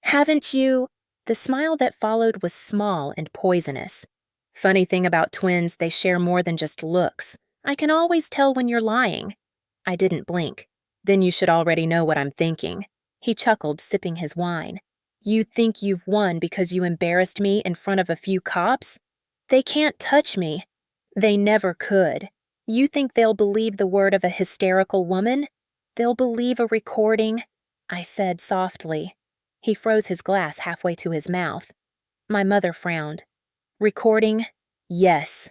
"Haven't you?" The smile that followed was small and poisonous. "Funny thing about twins, they share more than just looks. I can always tell when you're lying." I didn't blink. "Then you should already know what I'm thinking." He chuckled, sipping his wine. "You think you've won because you embarrassed me in front of a few cops? They can't touch me. They never could. You think they'll believe the word of a hysterical woman? They'll believe a recording," I said softly. He froze his glass halfway to his mouth. My mother frowned. "Recording? Yes."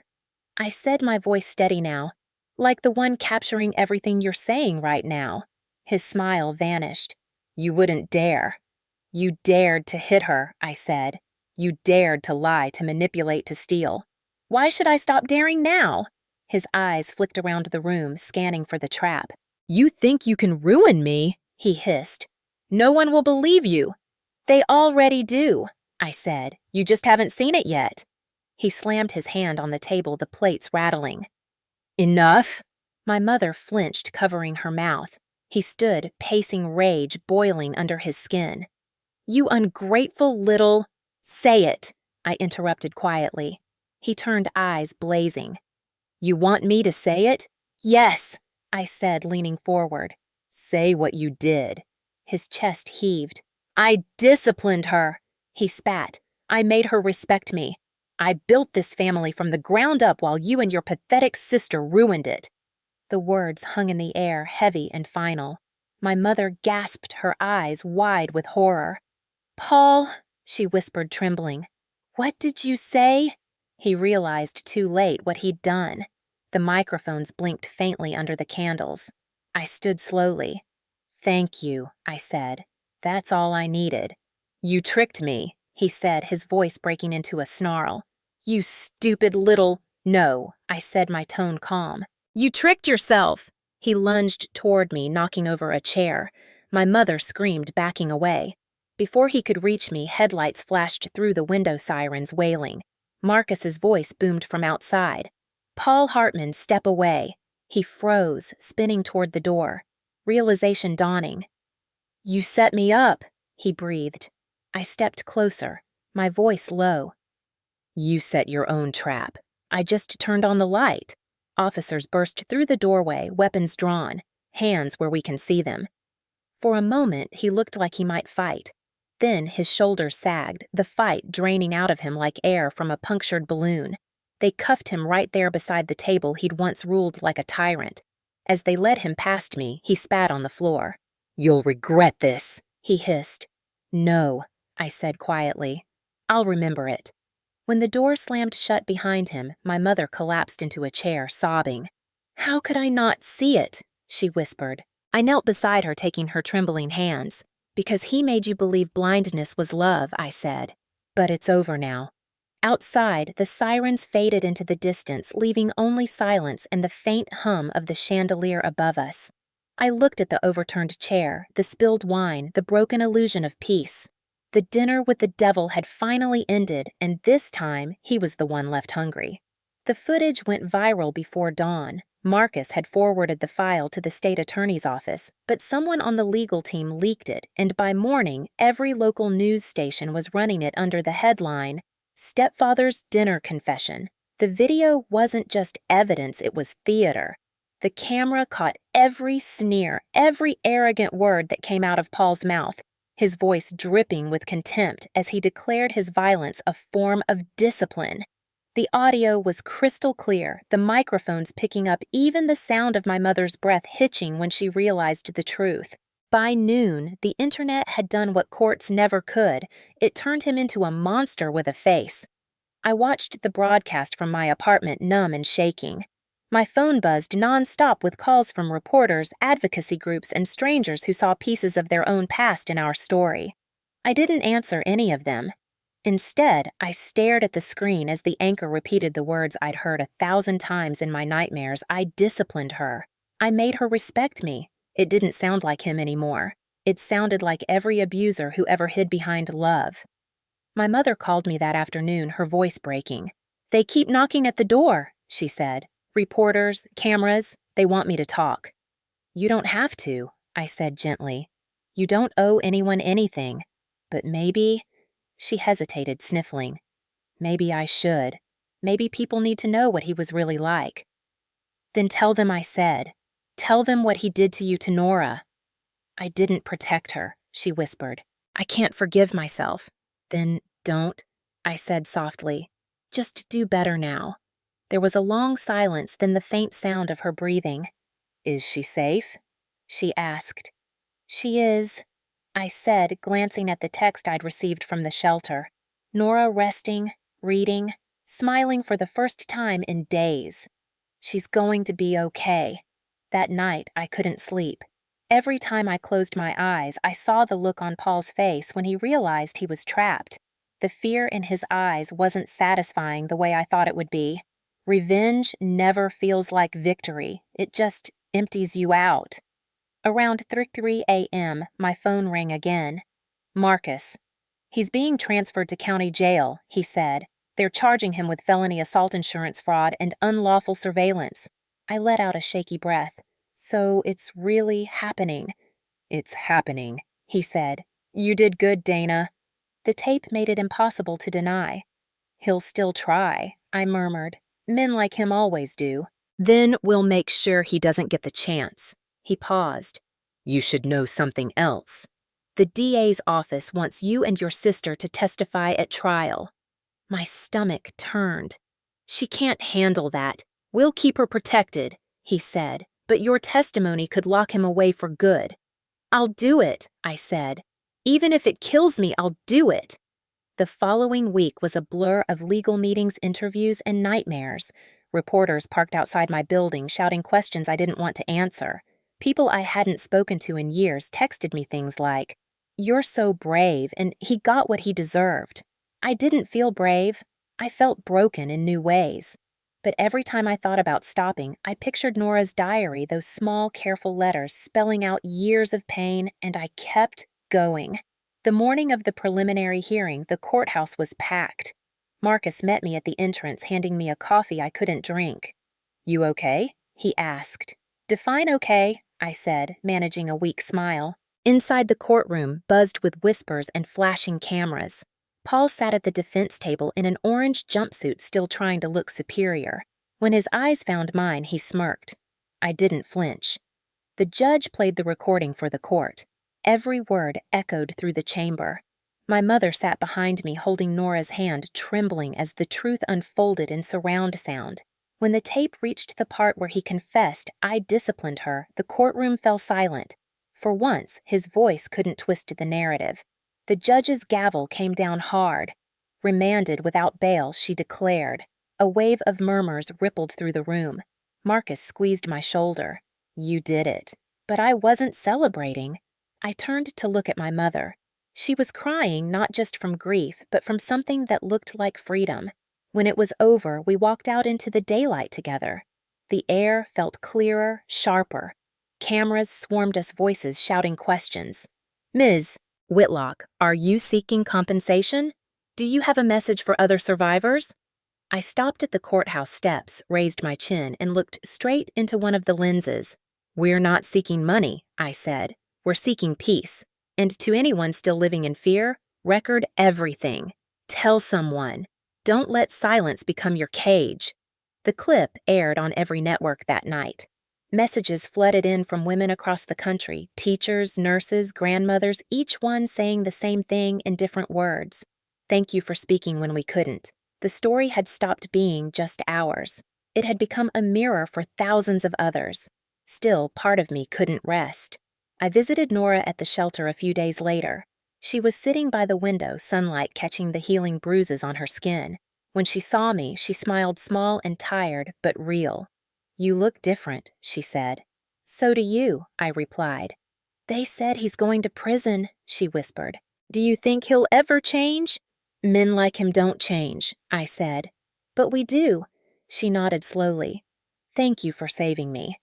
I said, my voice steady now. "Like the one capturing everything you're saying right now." His smile vanished. "You wouldn't dare." "You dared to hit her," I said. "You dared to lie, to manipulate, to steal. Why should I stop daring now?" His eyes flicked around the room, scanning for the trap. "You think you can ruin me?" he hissed. "No one will believe you." "They already do," I said. "You just haven't seen it yet." He slammed his hand on the table, the plates rattling. "Enough!" My mother flinched, covering her mouth. He stood, pacing, rage boiling under his skin. "You ungrateful little—" "Say it," I interrupted quietly. He turned, eyes blazing. "You want me to say it?" "Yes," I said, leaning forward. "Say what you did." His chest heaved. "I disciplined her," he spat. "I made her respect me. I built this family from the ground up while you and your pathetic sister ruined it." The words hung in the air, heavy and final. My mother gasped, her eyes wide with horror. "Paul," she whispered, trembling. "What did you say?" He realized too late what he'd done. The microphones blinked faintly under the candles. I stood slowly. "Thank you," I said. "That's all I needed." "You tricked me," he said, his voice breaking into a snarl. "You stupid little—" "No," I said, my tone calm. "You tricked yourself." He lunged toward me, knocking over a chair. My mother screamed, backing away. Before he could reach me, headlights flashed through the window sirens, wailing. Marcus's voice boomed from outside. "Paul Hartman, step away." He froze, spinning toward the door. Realization dawning. "You set me up," he breathed. I stepped closer, my voice low. "You set your own trap. I just turned on the light." Officers burst through the doorway, weapons drawn, hands where we can see them. For a moment, he looked like he might fight. Then his shoulders sagged, the fight draining out of him like air from a punctured balloon. They cuffed him right there beside the table he'd once ruled like a tyrant. As they led him past me, he spat on the floor. "You'll regret this," he hissed. "No," I said quietly. "I'll remember it." When the door slammed shut behind him, my mother collapsed into a chair, sobbing. "How could I not see it?" she whispered. I knelt beside her, taking her trembling hands. "Because he made you believe blindness was love," I said. "But it's over now." Outside, the sirens faded into the distance, leaving only silence and the faint hum of the chandelier above us. I looked at the overturned chair, the spilled wine, the broken illusion of peace. The dinner with the devil had finally ended, and this time he was the one left hungry. The footage went viral before dawn. Marcus had forwarded the file to the state attorney's office, but someone on the legal team leaked it, and by morning, every local news station was running it under the headline, "Stepfather's Dinner Confession." The video wasn't just evidence, it was theater. The camera caught every sneer, every arrogant word that came out of Paul's mouth, his voice dripping with contempt as he declared his violence a form of discipline. The audio was crystal clear, the microphones picking up even the sound of my mother's breath hitching when she realized the truth. By noon, the internet had done what courts never could. It turned him into a monster with a face. I watched the broadcast from my apartment numb and shaking. My phone buzzed nonstop with calls from reporters, advocacy groups, and strangers who saw pieces of their own past in our story. I didn't answer any of them. Instead, I stared at the screen as the anchor repeated the words I'd heard 1,000 times in my nightmares. I disciplined her. I made her respect me. It didn't sound like him anymore. It sounded like every abuser who ever hid behind love. My mother called me that afternoon, her voice breaking. "They keep knocking at the door," she said. "Reporters, cameras, they want me to talk." "You don't have to," I said gently. "You don't owe anyone anything. But maybe—" She hesitated, sniffling. "Maybe I should. Maybe people need to know what he was really like." "Then tell them I said. Tell them what he did to you to Nora." "I didn't protect her," she whispered. "I can't forgive myself." "Then don't," I said softly. "Just do better now." There was a long silence, then the faint sound of her breathing. "Is she safe?" she asked. "She is," I said, glancing at the text I'd received from the shelter. Nora resting, reading, smiling for the first time in days. She's going to be okay. That night, I couldn't sleep. Every time I closed my eyes, I saw the look on Paul's face when he realized he was trapped. The fear in his eyes wasn't satisfying the way I thought it would be. Revenge never feels like victory. It just empties you out. Around 3 a.m., my phone rang again. "Marcus. He's being transferred to county jail," he said. "They're charging him with felony assault insurance fraud and unlawful surveillance." I let out a shaky breath. "So it's really happening." "It's happening," he said. "You did good, Dana." The tape made it impossible to deny. "He'll still try," I murmured. "Men like him always do." "Then we'll make sure he doesn't get the chance." He paused. "You should know something else. The DA's office wants you and your sister to testify at trial." My stomach turned. "She can't handle that. We'll keep her protected," he said, "but your testimony could lock him away for good." "I'll do it," I said. "Even if it kills me, I'll do it." The following week was a blur of legal meetings, interviews, and nightmares. Reporters parked outside my building, shouting questions I didn't want to answer. People I hadn't spoken to in years texted me things like, "You're so brave," and "he got what he deserved." I didn't feel brave. I felt broken in new ways. But every time I thought about stopping, I pictured Nora's diary, those small, careful letters spelling out years of pain, and I kept going. The morning of the preliminary hearing, the courthouse was packed. Marcus met me at the entrance, handing me a coffee I couldn't drink. "You okay?" he asked. "Define okay," I said, managing a weak smile. Inside the courtroom buzzed with whispers and flashing cameras. Paul sat at the defense table in an orange jumpsuit, still trying to look superior. When his eyes found mine, he smirked. I didn't flinch. The judge played the recording for the court. Every word echoed through the chamber. My mother sat behind me, holding Nora's hand, trembling as the truth unfolded in surround sound. When the tape reached the part where he confessed I disciplined her, the courtroom fell silent. For once, his voice couldn't twist the narrative. The judge's gavel came down hard. "Remanded without bail," she declared. A wave of murmurs rippled through the room. Marcus squeezed my shoulder. "You did it." But I wasn't celebrating. I turned to look at my mother. She was crying not just from grief, but from something that looked like freedom. When it was over, we walked out into the daylight together. The air felt clearer, sharper. Cameras swarmed us, voices shouting questions. "Ms. Whitlock, are you seeking compensation? Do you have a message for other survivors?" I stopped at the courthouse steps, raised my chin, and looked straight into one of the lenses. "We're not seeking money," I said. "We're seeking peace. And to anyone still living in fear, record everything. Tell someone. Don't let silence become your cage." The clip aired on every network that night. Messages flooded in from women across the country, teachers, nurses, grandmothers, each one saying the same thing in different words. Thank you for speaking when we couldn't. The story had stopped being just ours. It had become a mirror for thousands of others. Still, part of me couldn't rest. I visited Nora at the shelter a few days later. She was sitting by the window, sunlight catching the healing bruises on her skin. When she saw me, she smiled small and tired, but real. You look different, she said. So do you, I replied. They said he's going to prison, she whispered. Do you think he'll ever change? Men like him don't change, I said. But we do, she nodded slowly. Thank you for saving me.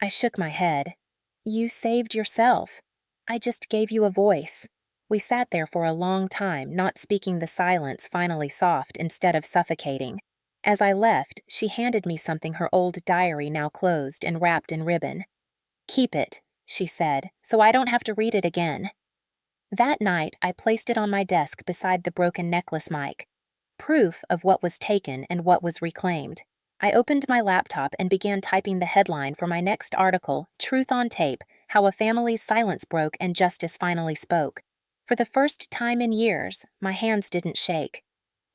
I shook my head. You saved yourself. I just gave you a voice. We sat there for a long time, not speaking, the silence finally soft instead of suffocating. As I left, she handed me something, her old diary now closed and wrapped in ribbon. Keep it, she said, so I don't have to read it again. That night, I placed it on my desk beside the broken necklace mic. Proof of what was taken and what was reclaimed. I opened my laptop and began typing the headline for my next article, Truth on Tape, How a Family's Silence Broke and Justice Finally Spoke. For the first time in years, my hands didn't shake.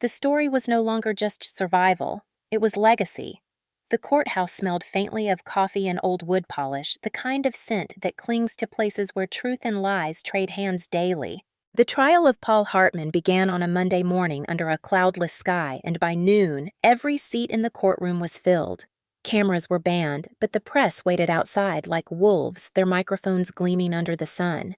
The story was no longer just survival, it was legacy. The courthouse smelled faintly of coffee and old wood polish, the kind of scent that clings to places where truth and lies trade hands daily. The trial of Paul Hartman began on a Monday morning under a cloudless sky, and by noon, every seat in the courtroom was filled. Cameras were banned, but the press waited outside like wolves, their microphones gleaming under the sun.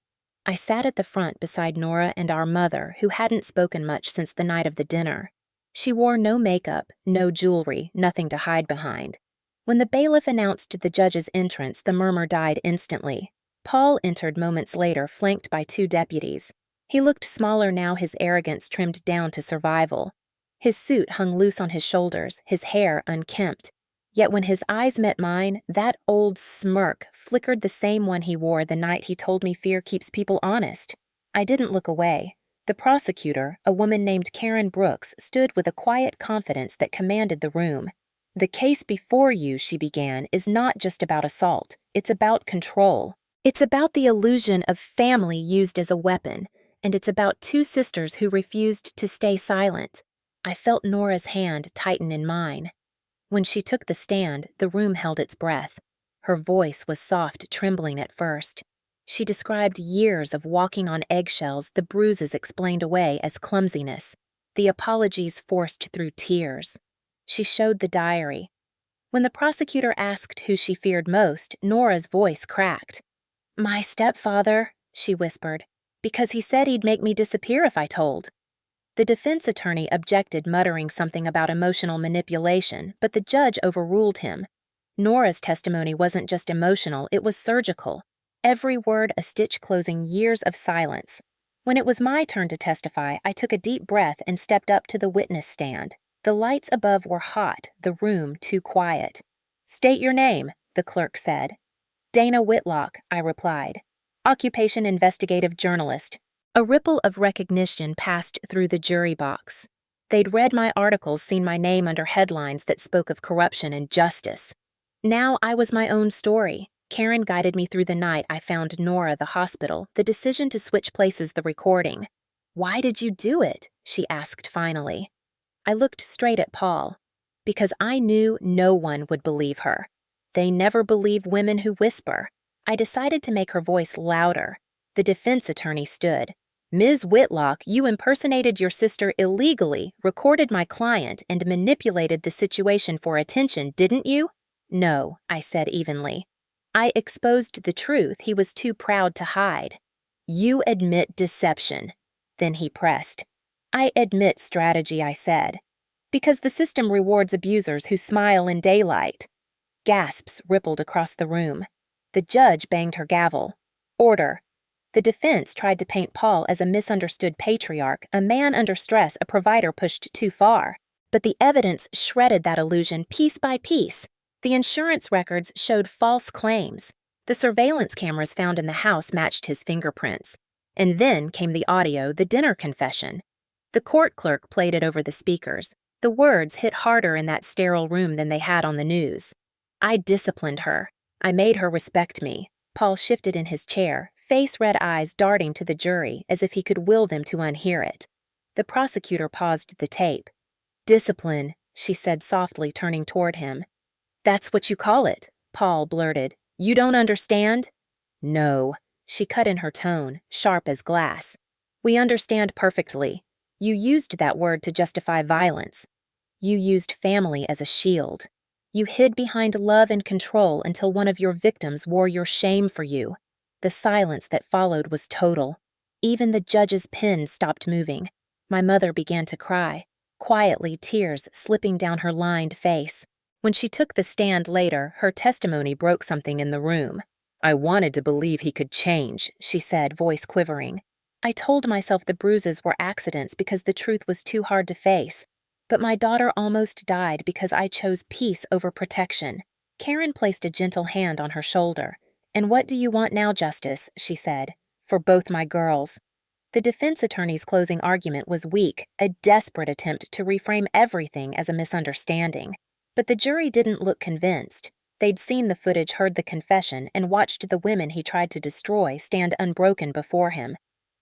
I sat at the front beside Nora and our mother, who hadn't spoken much since the night of the dinner. She wore no makeup, no jewelry, nothing to hide behind. When the bailiff announced the judge's entrance, the murmur died instantly. Paul entered moments later, flanked by 2 deputies. He looked smaller now, his arrogance trimmed down to survival. His suit hung loose on his shoulders, his hair unkempt. Yet when his eyes met mine, that old smirk flickered, the same one he wore the night he told me fear keeps people honest. I didn't look away. The prosecutor, a woman named Karen Brooks, stood with a quiet confidence that commanded the room. The case before you, she began, is not just about assault. It's about control. It's about the illusion of family used as a weapon, and it's about 2 sisters who refused to stay silent. I felt Nora's hand tighten in mine. When she took the stand, the room held its breath. Her voice was soft, trembling at first. She described years of walking on eggshells, the bruises explained away as clumsiness, the apologies forced through tears. She showed the diary. When the prosecutor asked who she feared most, Nora's voice cracked. My stepfather, she whispered, because he said he'd make me disappear if I told. The defense attorney objected, muttering something about emotional manipulation, but the judge overruled him. Nora's testimony wasn't just emotional, it was surgical. Every word a stitch closing years of silence. When it was my turn to testify, I took a deep breath and stepped up to the witness stand. The lights above were hot, the room too quiet. State your name, the clerk said. Dana Whitlock, I replied. Occupation investigative journalist. A ripple of recognition passed through the jury box. They'd read my articles, seen my name under headlines that spoke of corruption and justice. Now I was my own story. Karen guided me through the night. I found Nora, the hospital, the decision to switch places, the recording. Why did you do it? She asked finally. I looked straight at Paul. Because I knew no one would believe her. They never believe women who whisper. I decided to make her voice louder. The defense attorney stood. Ms. Whitlock, you impersonated your sister illegally, recorded my client, and manipulated the situation for attention, didn't you? No, I said evenly. I exposed the truth he was too proud to hide. You admit deception. Then he pressed. I admit strategy, I said. Because the system rewards abusers who smile in daylight. Gasps rippled across the room. The judge banged her gavel. Order. The defense tried to paint Paul as a misunderstood patriarch, a man under stress, a provider pushed too far. But the evidence shredded that illusion piece by piece. The insurance records showed false claims. The surveillance cameras found in the house matched his fingerprints. And then came the audio, the dinner confession. The court clerk played it over the speakers. The words hit harder in that sterile room than they had on the news. I disciplined her. I made her respect me. Paul shifted in his chair, face-red eyes darting to the jury as if he could will them to unhear it. The prosecutor paused the tape. "Discipline," she said softly, turning toward him. "That's what you call it," Paul blurted. "You don't understand?" "No," she cut in her tone, sharp as glass. "We understand perfectly. You used that word to justify violence. You used family as a shield. You hid behind love and control until one of your victims wore your shame for you. The silence that followed was total. Even the judge's pen stopped moving. My mother began to cry, quietly, tears slipping down her lined face. When she took the stand later, her testimony broke something in the room. "I wanted to believe he could change," she said, voice quivering. "I told myself the bruises were accidents because the truth was too hard to face. But my daughter almost died because I chose peace over protection." Karen placed a gentle hand on her shoulder. "And what do you want now, Justice?" she said. "For both my girls." The defense attorney's closing argument was weak, a desperate attempt to reframe everything as a misunderstanding. But the jury didn't look convinced. They'd seen the footage, heard the confession, and watched the women he tried to destroy stand unbroken before him.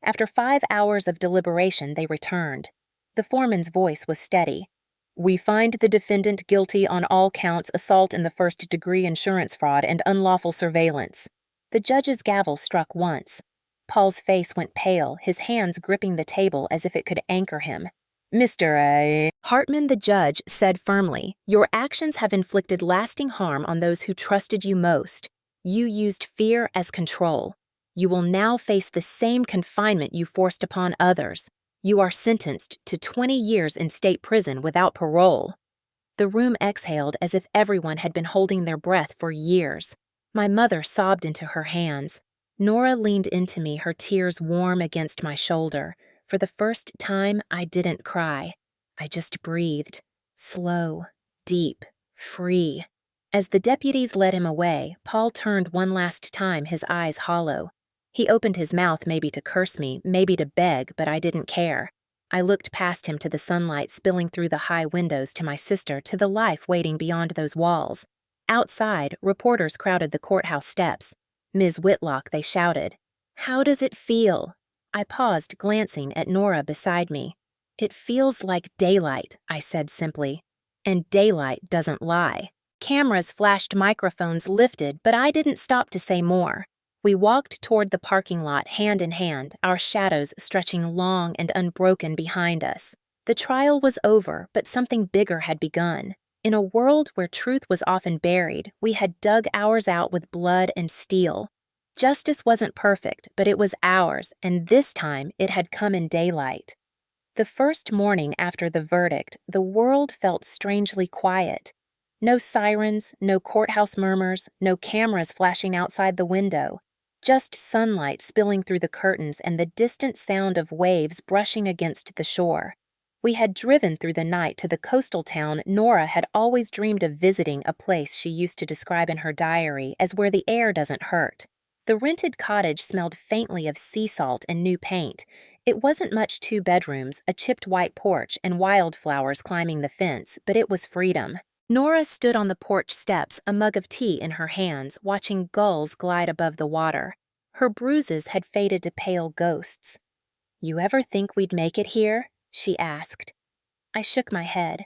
After 5 hours of deliberation, they returned. The foreman's voice was steady. "We find the defendant guilty on all counts: assault in the first degree, insurance fraud, and unlawful surveillance." The judge's gavel struck once. Paul's face went pale, his hands gripping the table as if it could anchor him. "Mr. Hartman," the judge said firmly, "your actions have inflicted lasting harm on those who trusted you most. You used fear as control. You will now face the same confinement you forced upon others. You are sentenced to 20 years in state prison without parole." The room exhaled as if everyone had been holding their breath for years. My mother sobbed into her hands. Nora leaned into me, her tears warm against my shoulder. For the first time, I didn't cry. I just breathed. Slow, deep, free. As the deputies led him away, Paul turned one last time, his eyes hollow. He opened his mouth, maybe to curse me, maybe to beg, but I didn't care. I looked past him to the sunlight spilling through the high windows, to my sister, to the life waiting beyond those walls. Outside, reporters crowded the courthouse steps. "Ms. Whitlock," they shouted. "How does it feel?" I paused, glancing at Nora beside me. "It feels like daylight," I said simply. And daylight doesn't lie. Cameras flashed, microphones lifted, but I didn't stop to say more. We walked toward the parking lot, hand in hand, our shadows stretching long and unbroken behind us. The trial was over, but something bigger had begun. In a world where truth was often buried, we had dug ours out with blood and steel. Justice wasn't perfect, but it was ours, and this time it had come in daylight. The first morning after the verdict, the world felt strangely quiet. No sirens, no courthouse murmurs, no cameras flashing outside the window. Just sunlight spilling through the curtains and the distant sound of waves brushing against the shore. We had driven through the night to the coastal town Nora had always dreamed of visiting, a place she used to describe in her diary as where the air doesn't hurt. The rented cottage smelled faintly of sea salt and new paint. It wasn't much: 2 bedrooms, a chipped white porch, and wildflowers climbing the fence, but it was freedom. Nora stood on the porch steps, a mug of tea in her hands, watching gulls glide above the water. Her bruises had faded to pale ghosts. "You ever think we'd make it here?" she asked. I shook my head.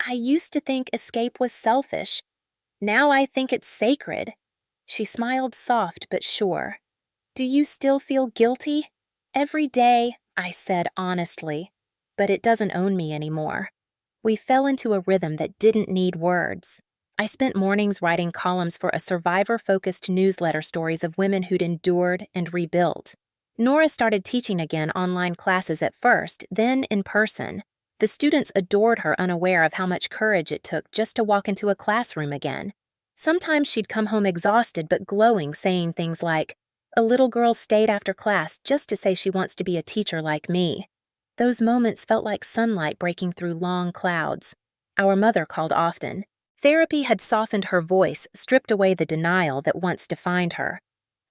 "I used to think escape was selfish. Now I think it's sacred." She smiled, soft but sure. "Do you still feel guilty?" "Every day," I said honestly. "But it doesn't own me anymore." We fell into a rhythm that didn't need words. I spent mornings writing columns for a survivor-focused newsletter, stories of women who'd endured and rebuilt. Nora started teaching again, online classes at first, then in person. The students adored her, unaware of how much courage it took just to walk into a classroom again. Sometimes she'd come home exhausted but glowing, saying things like, "A little girl stayed after class just to say she wants to be a teacher like me." Those moments felt like sunlight breaking through long clouds. Our mother called often. Therapy had softened her voice, stripped away the denial that once defined her.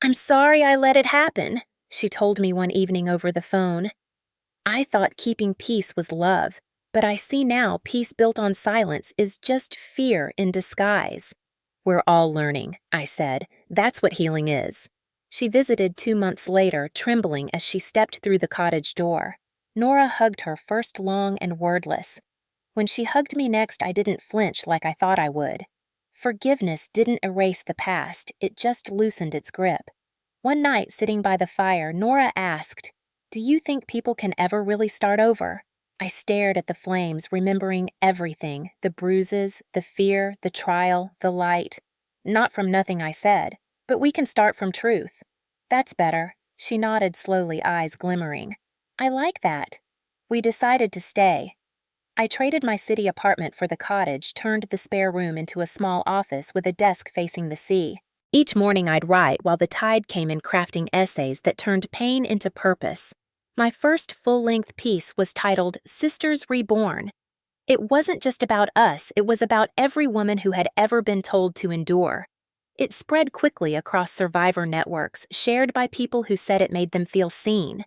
"I'm sorry I let it happen," she told me one evening over the phone. I thought keeping peace was love, but I see now peace built on silence is just fear in disguise. We're all learning, I said. That's what healing is. She visited 2 months later, trembling as she stepped through the cottage door. Nora hugged her first long and wordless. When she hugged me next, I didn't flinch like I thought I would. Forgiveness didn't erase the past, it just loosened its grip. One night, sitting by the fire, Nora asked, "Do you think people can ever really start over?" I stared at the flames, remembering everything, the bruises, the fear, the trial, the light. Not from nothing, I said, but we can start from truth. That's better. She nodded slowly, eyes glimmering. I like that. We decided to stay. I traded my city apartment for the cottage, turned the spare room into a small office with a desk facing the sea. Each morning I'd write while the tide came in, crafting essays that turned pain into purpose. My first full-length piece was titled Sisters Reborn. It wasn't just about us, it was about every woman who had ever been told to endure. It spread quickly across survivor networks, shared by people who said it made them feel seen.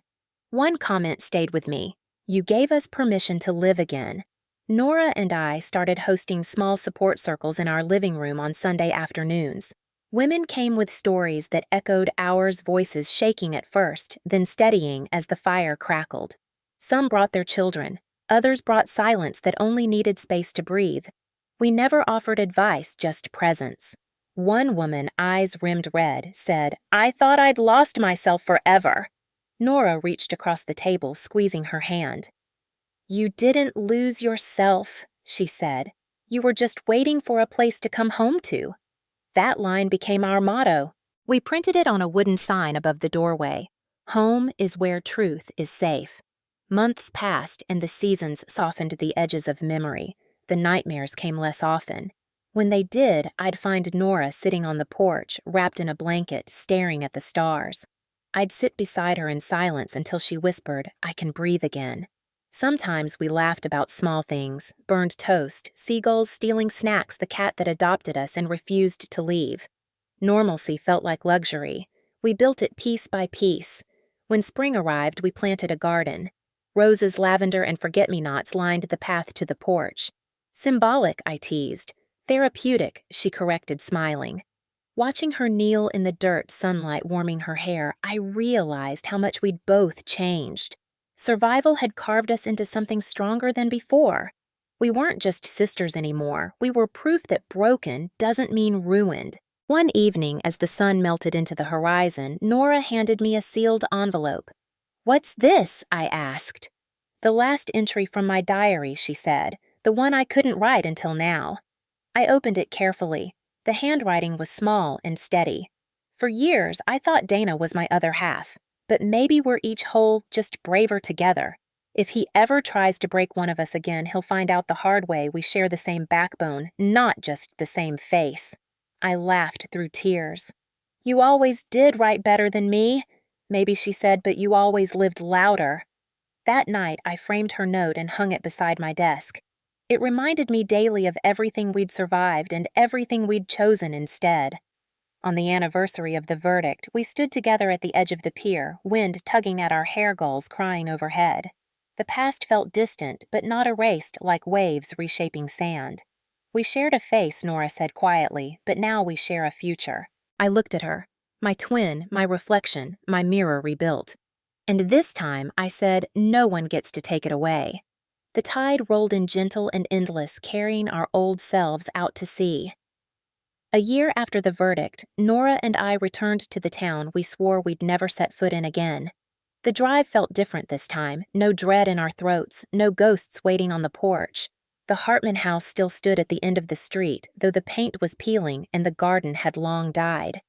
One comment stayed with me. You gave us permission to live again. Nora and I started hosting small support circles in our living room on Sunday afternoons. Women came with stories that echoed ours, voices shaking at first, then steadying as the fire crackled. Some brought their children. Others brought silence that only needed space to breathe. We never offered advice, just presence. One woman, eyes rimmed red, said, "I thought I'd lost myself forever." Nora reached across the table, squeezing her hand. "You didn't lose yourself," she said. "You were just waiting for a place to come home to." That line became our motto. We printed it on a wooden sign above the doorway. Home is where truth is safe. Months passed and the seasons softened the edges of memory. The nightmares came less often. When they did, I'd find Nora sitting on the porch, wrapped in a blanket, staring at the stars. I'd sit beside her in silence until she whispered, "I can breathe again." Sometimes we laughed about small things, burned toast, seagulls stealing snacks, the cat that adopted us and refused to leave. Normalcy felt like luxury. We built it piece by piece. When spring arrived, we planted a garden. Roses, lavender, and forget-me-nots lined the path to the porch. Symbolic, I teased. Therapeutic, she corrected, smiling. Watching her kneel in the dirt, sunlight warming her hair, I realized how much we'd both changed. Survival had carved us into something stronger than before. We weren't just sisters anymore. We were proof that broken doesn't mean ruined. One evening, as the sun melted into the horizon, Nora handed me a sealed envelope. "What's this?" I asked. "The last entry from my diary," she said, "the one I couldn't write until now." I opened it carefully. The handwriting was small and steady. For years, I thought Dana was my other half. But maybe we're each whole, just braver together. If he ever tries to break one of us again, he'll find out the hard way we share the same backbone, not just the same face. I laughed through tears. "You always did write better than me," maybe she said, "but you always lived louder." That night, I framed her note and hung it beside my desk. It reminded me daily of everything we'd survived and everything we'd chosen instead. On the anniversary of the verdict, we stood together at the edge of the pier, wind tugging at our hair gulls crying overhead. The past felt distant, but not erased like waves reshaping sand. "We shared a face," Nora said quietly, "but now we share a future." I looked at her. My twin, my reflection, my mirror rebuilt. And this time, I said, no one gets to take it away. The tide rolled in gentle and endless, carrying our old selves out to sea. A year after the verdict, Nora and I returned to the town we swore we'd never set foot in again. The drive felt different this time, no dread in our throats, no ghosts waiting on the porch. The Hartman house still stood at the end of the street, though the paint was peeling and the garden had long died.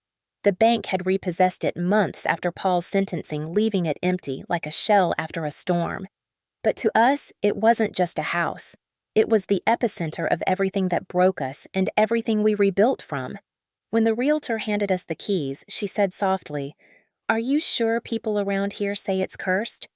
The bank had repossessed it months after Paul's sentencing, leaving it empty like a shell after a storm. But to us, it wasn't just a house. It was the epicenter of everything that broke us and everything we rebuilt from. When the realtor handed us the keys, she said softly, "Are you sure people around here say it's cursed?"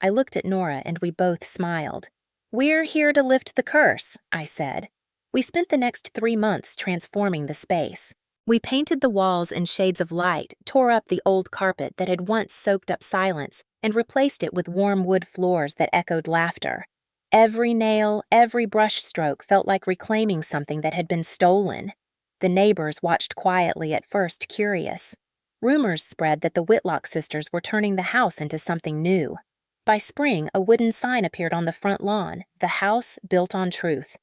I looked at Nora and we both smiled. "We're here to lift the curse," I said. We spent the next 3 months transforming the space. We painted the walls in shades of light, tore up the old carpet that had once soaked up silence, and replaced it with warm wood floors that echoed laughter. Every nail, every brushstroke felt like reclaiming something that had been stolen. The neighbors watched quietly at first, curious. Rumors spread that the Whitlock sisters were turning the house into something new. By spring, a wooden sign appeared on the front lawn, "The House Built on Truth."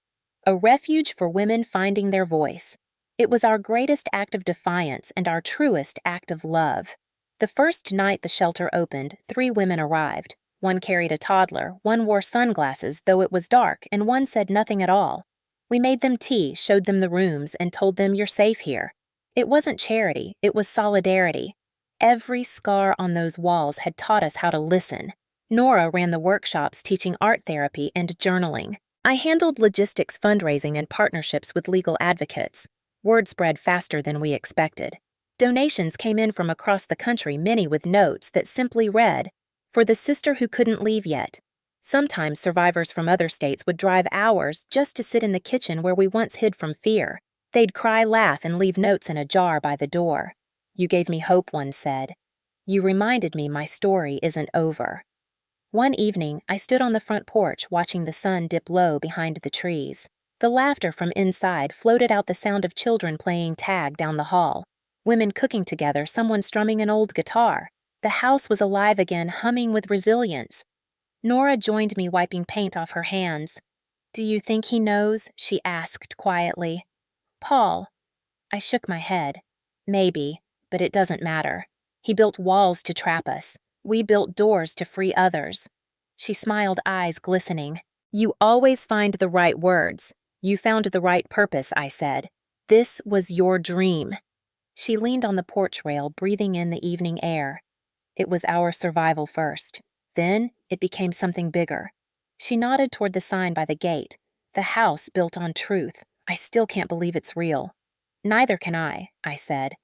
A refuge for women finding their voice. It was our greatest act of defiance and our truest act of love. The first night the shelter opened, 3 women arrived. One carried a toddler, one wore sunglasses, though it was dark, and one said nothing at all. We made them tea, showed them the rooms, and told them, "You're safe here." It wasn't charity, it was solidarity. Every scar on those walls had taught us how to listen. Nora ran the workshops teaching art therapy and journaling. I handled logistics, fundraising, and partnerships with legal advocates. Word spread faster than we expected. Donations came in from across the country, many with notes that simply read, "For the sister who couldn't leave yet." Sometimes survivors from other states would drive hours just to sit in the kitchen where we once hid from fear. They'd cry, laugh, and leave notes in a jar by the door. "You gave me hope," one said. "You reminded me my story isn't over." One evening, I stood on the front porch watching the sun dip low behind the trees. The laughter from inside floated out, the sound of children playing tag down the hall, women cooking together, someone strumming an old guitar. The house was alive again, humming with resilience. Nora joined me, wiping paint off her hands. "Do you think he knows?" she asked quietly. "Paul." I shook my head. "Maybe, but it doesn't matter. He built walls to trap us. We built doors to free others." She smiled, eyes glistening. "You always find the right words. You found the right purpose," I said. "This was your dream." She leaned on the porch rail, breathing in the evening air. "It was our survival first. Then it became something bigger." She nodded toward the sign by the gate. "The House Built on Truth. I still can't believe it's real." "Neither can I said.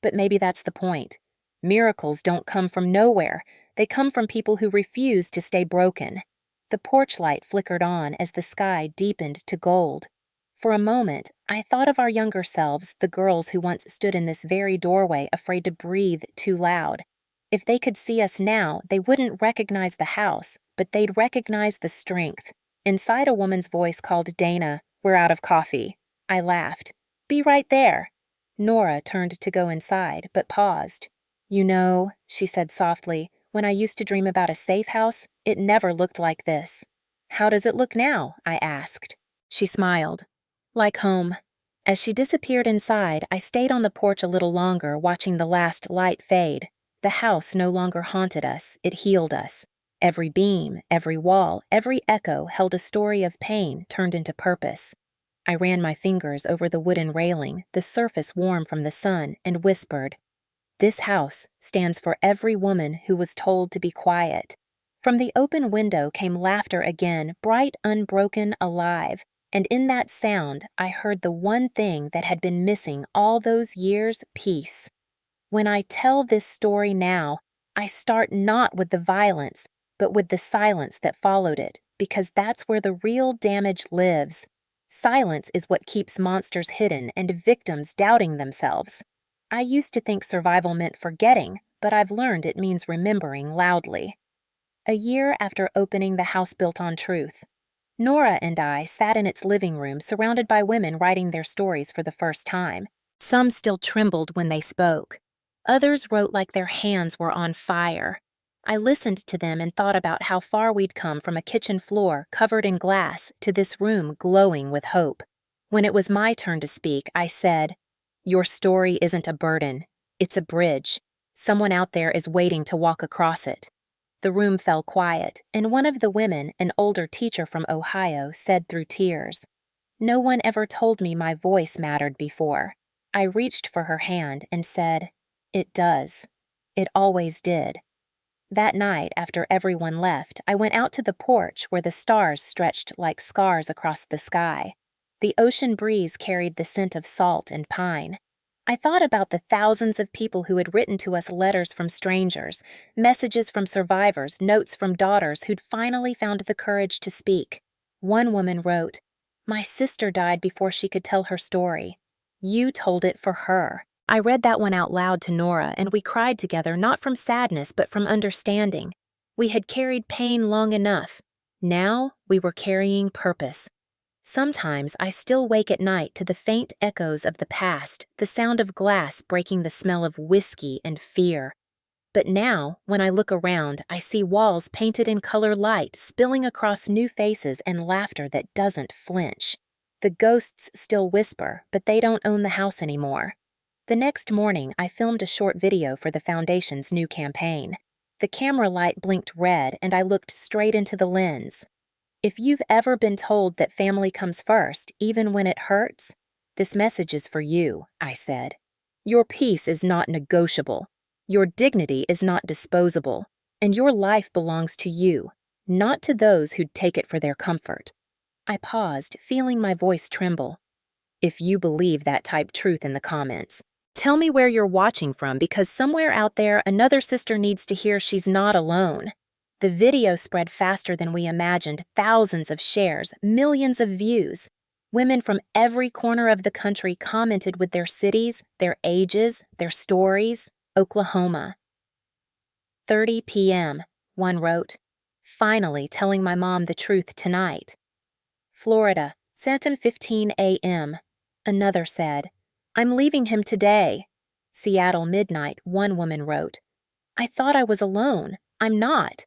"But maybe that's the point. Miracles don't come from nowhere. They come from people who refuse to stay broken." The porch light flickered on as the sky deepened to gold. For a moment, I thought of our younger selves, the girls who once stood in this very doorway, afraid to breathe too loud. If they could see us now, they wouldn't recognize the house, but they'd recognize the strength. Inside, a woman's voice called, "Dana, we're out of coffee." I laughed. "Be right there." Nora turned to go inside, but paused. "You know," she said softly, "when I used to dream about a safe house, it never looked like this." "How does it look now?" I asked. She smiled. "Like home." As she disappeared inside, I stayed on the porch a little longer, watching the last light fade. The house no longer haunted us, it healed us. Every beam, every wall, every echo held a story of pain turned into purpose. I ran my fingers over the wooden railing, the surface warm from the sun, and whispered, "This house stands for every woman who was told to be quiet." From the open window came laughter again, bright, unbroken, alive, and in that sound I heard the one thing that had been missing all those years: peace. When I tell this story now, I start not with the violence, but with the silence that followed it, because that's where the real damage lives. Silence is what keeps monsters hidden and victims doubting themselves. I used to think survival meant forgetting, but I've learned it means remembering loudly. A year after opening The House Built on Truth, Nora and I sat in its living room, surrounded by women writing their stories for the first time. Some still trembled when they spoke. Others wrote like their hands were on fire. I listened to them and thought about how far we'd come from a kitchen floor covered in glass to this room glowing with hope. When it was my turn to speak, I said, "Your story isn't a burden. It's a bridge. Someone out there is waiting to walk across it." The room fell quiet, and one of the women, an older teacher from Ohio, said through tears, "No one ever told me my voice mattered before." I reached for her hand and said, "It does. It always did." That night, after everyone left, I went out to the porch where the stars stretched like scars across the sky. The ocean breeze carried the scent of salt and pine. I thought about the thousands of people who had written to us letters from strangers, messages from survivors, notes from daughters who'd finally found the courage to speak. One woman wrote, "My sister died before she could tell her story. You told it for her." I read that one out loud to Nora, and we cried together, not from sadness, but from understanding. We had carried pain long enough. Now we were carrying purpose. Sometimes I still wake at night to the faint echoes of the past, the sound of glass breaking, the smell of whiskey and fear. But now, when I look around, I see walls painted in color light spilling across new faces and laughter that doesn't flinch. The ghosts still whisper, but they don't own the house anymore. The next morning, I filmed a short video for the Foundation's new campaign. The camera light blinked red, and I looked straight into the lens. If you've ever been told that family comes first, even when it hurts, this message is for you, I said. Your peace is not negotiable. Your dignity is not disposable. And your life belongs to you, not to those who'd take it for their comfort. I paused, feeling my voice tremble. If you believe that, type truth in the comments. Tell me where you're watching from, because somewhere out there another sister needs to hear she's not alone. The video spread faster than we imagined, thousands of shares, millions of views. Women from every corner of the country commented with their cities, their ages, their stories. Oklahoma. 30 p.m., one wrote. Finally telling my mom the truth tonight. Florida, 7:15 a.m., another said. I'm leaving him today. Seattle, midnight, one woman wrote. I thought I was alone. I'm not.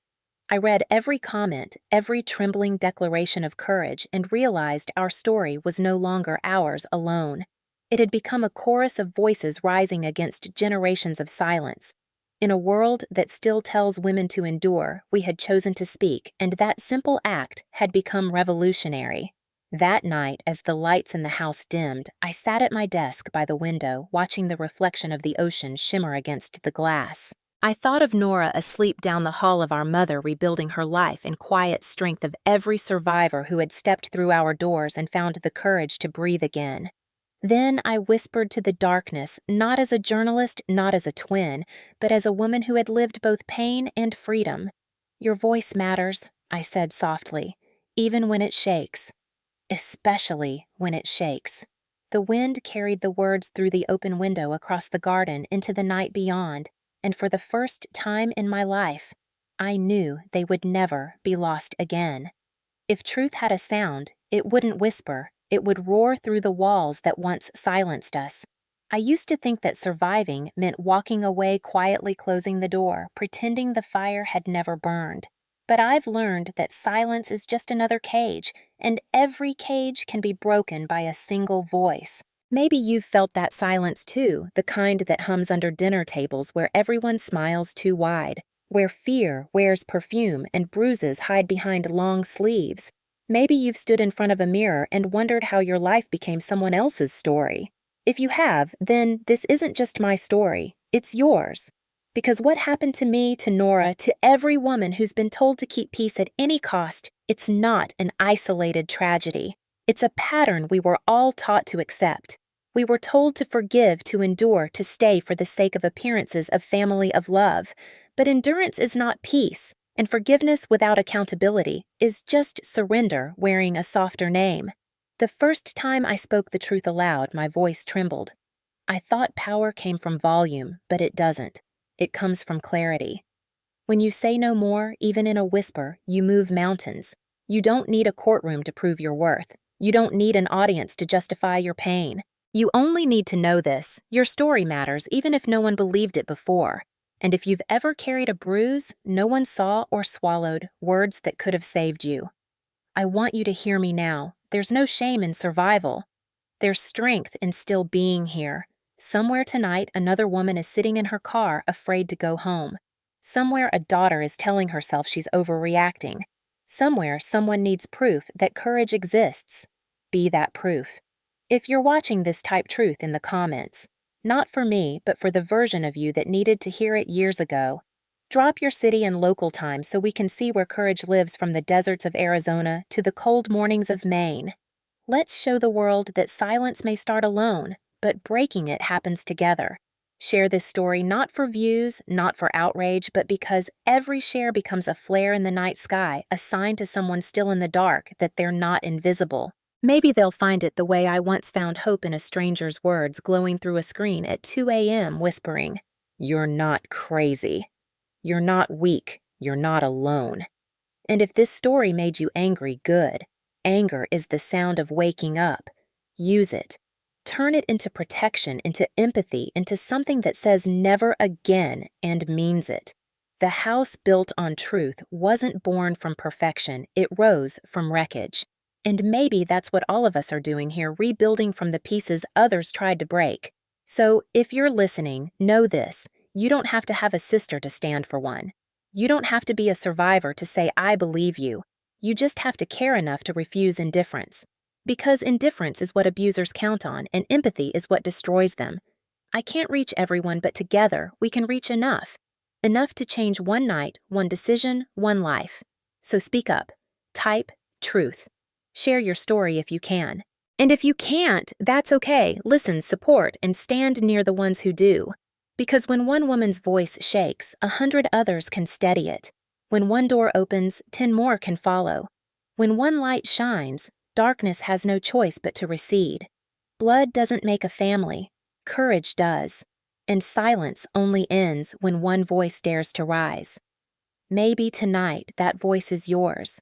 I read every comment, every trembling declaration of courage, and realized our story was no longer ours alone. It had become a chorus of voices rising against generations of silence. In a world that still tells women to endure, we had chosen to speak, and that simple act had become revolutionary. That night, as the lights in the house dimmed, I sat at my desk by the window, watching the reflection of the ocean shimmer against the glass. I thought of Nora asleep down the hall of our mother, rebuilding her life in quiet strength of every survivor who had stepped through our doors and found the courage to breathe again. Then I whispered to the darkness, not as a journalist, not as a twin, but as a woman who had lived both pain and freedom. Your voice matters, I said softly, even when it shakes. Especially when it shakes. The wind carried the words through the open window across the garden into the night beyond, and for the first time in my life, I knew they would never be lost again. If truth had a sound, it wouldn't whisper, it would roar through the walls that once silenced us. I used to think that surviving meant walking away, quietly closing the door, pretending the fire had never burned. But I've learned that silence is just another cage, and every cage can be broken by a single voice. Maybe you've felt that silence too, the kind that hums under dinner tables where everyone smiles too wide, where fear wears perfume and bruises hide behind long sleeves. Maybe you've stood in front of a mirror and wondered how your life became someone else's story. If you have, then this isn't just my story, it's yours. Because what happened to me, to Nora, to every woman who's been told to keep peace at any cost, it's not an isolated tragedy. It's a pattern we were all taught to accept. We were told to forgive, to endure, to stay for the sake of appearances of family, of love. But endurance is not peace, and forgiveness without accountability is just surrender wearing a softer name. The first time I spoke the truth aloud, my voice trembled. I thought power came from volume, but it doesn't. It comes from clarity. When you say no more, even in a whisper, you move mountains. You don't need a courtroom to prove your worth. You don't need an audience to justify your pain. You only need to know this. Your story matters, even if no one believed it before. And if you've ever carried a bruise, no one saw or swallowed words that could have saved you. I want you to hear me now. There's no shame in survival. There's strength in still being here. Somewhere tonight, another woman is sitting in her car, afraid to go home. Somewhere, a daughter is telling herself she's overreacting. Somewhere, someone needs proof that courage exists. Be that proof. If you're watching this, type truth in the comments. Not for me, but for the version of you that needed to hear it years ago. Drop your city and local time so we can see where courage lives, from the deserts of Arizona to the cold mornings of Maine. Let's show the world that silence may start alone, but breaking it happens together. Share this story not for views, not for outrage, but because every share becomes a flare in the night sky, a sign to someone still in the dark that they're not invisible. Maybe they'll find it the way I once found hope in a stranger's words glowing through a screen at 2 a.m. whispering, "You're not crazy. You're not weak. You're not alone." And if this story made you angry, good. anger is the sound of waking up. Use it. Turn it into protection, into empathy, into something that says never again and means it. The house built on truth wasn't born from perfection, it rose from wreckage. And maybe that's what all of us are doing here, rebuilding from the pieces others tried to break. So, if you're listening, know this: you don't have to have a sister to stand for one. You don't have to be a survivor to say, I believe you. You just have to care enough to refuse indifference. Because indifference is what abusers count on, and empathy is what destroys them. I can't reach everyone, but together we can reach enough. Enough to change one night, one decision, one life. So speak up. Type truth. Share your story if you can. And if you can't, that's okay. Listen, support, and stand near the ones who do. Because when one woman's voice shakes, 100 others can steady it. When one door opens, 10 more can follow. When one light shines, darkness has no choice but to recede. Blood doesn't make a family. Courage does. And silence only ends when one voice dares to rise. Maybe tonight that voice is yours.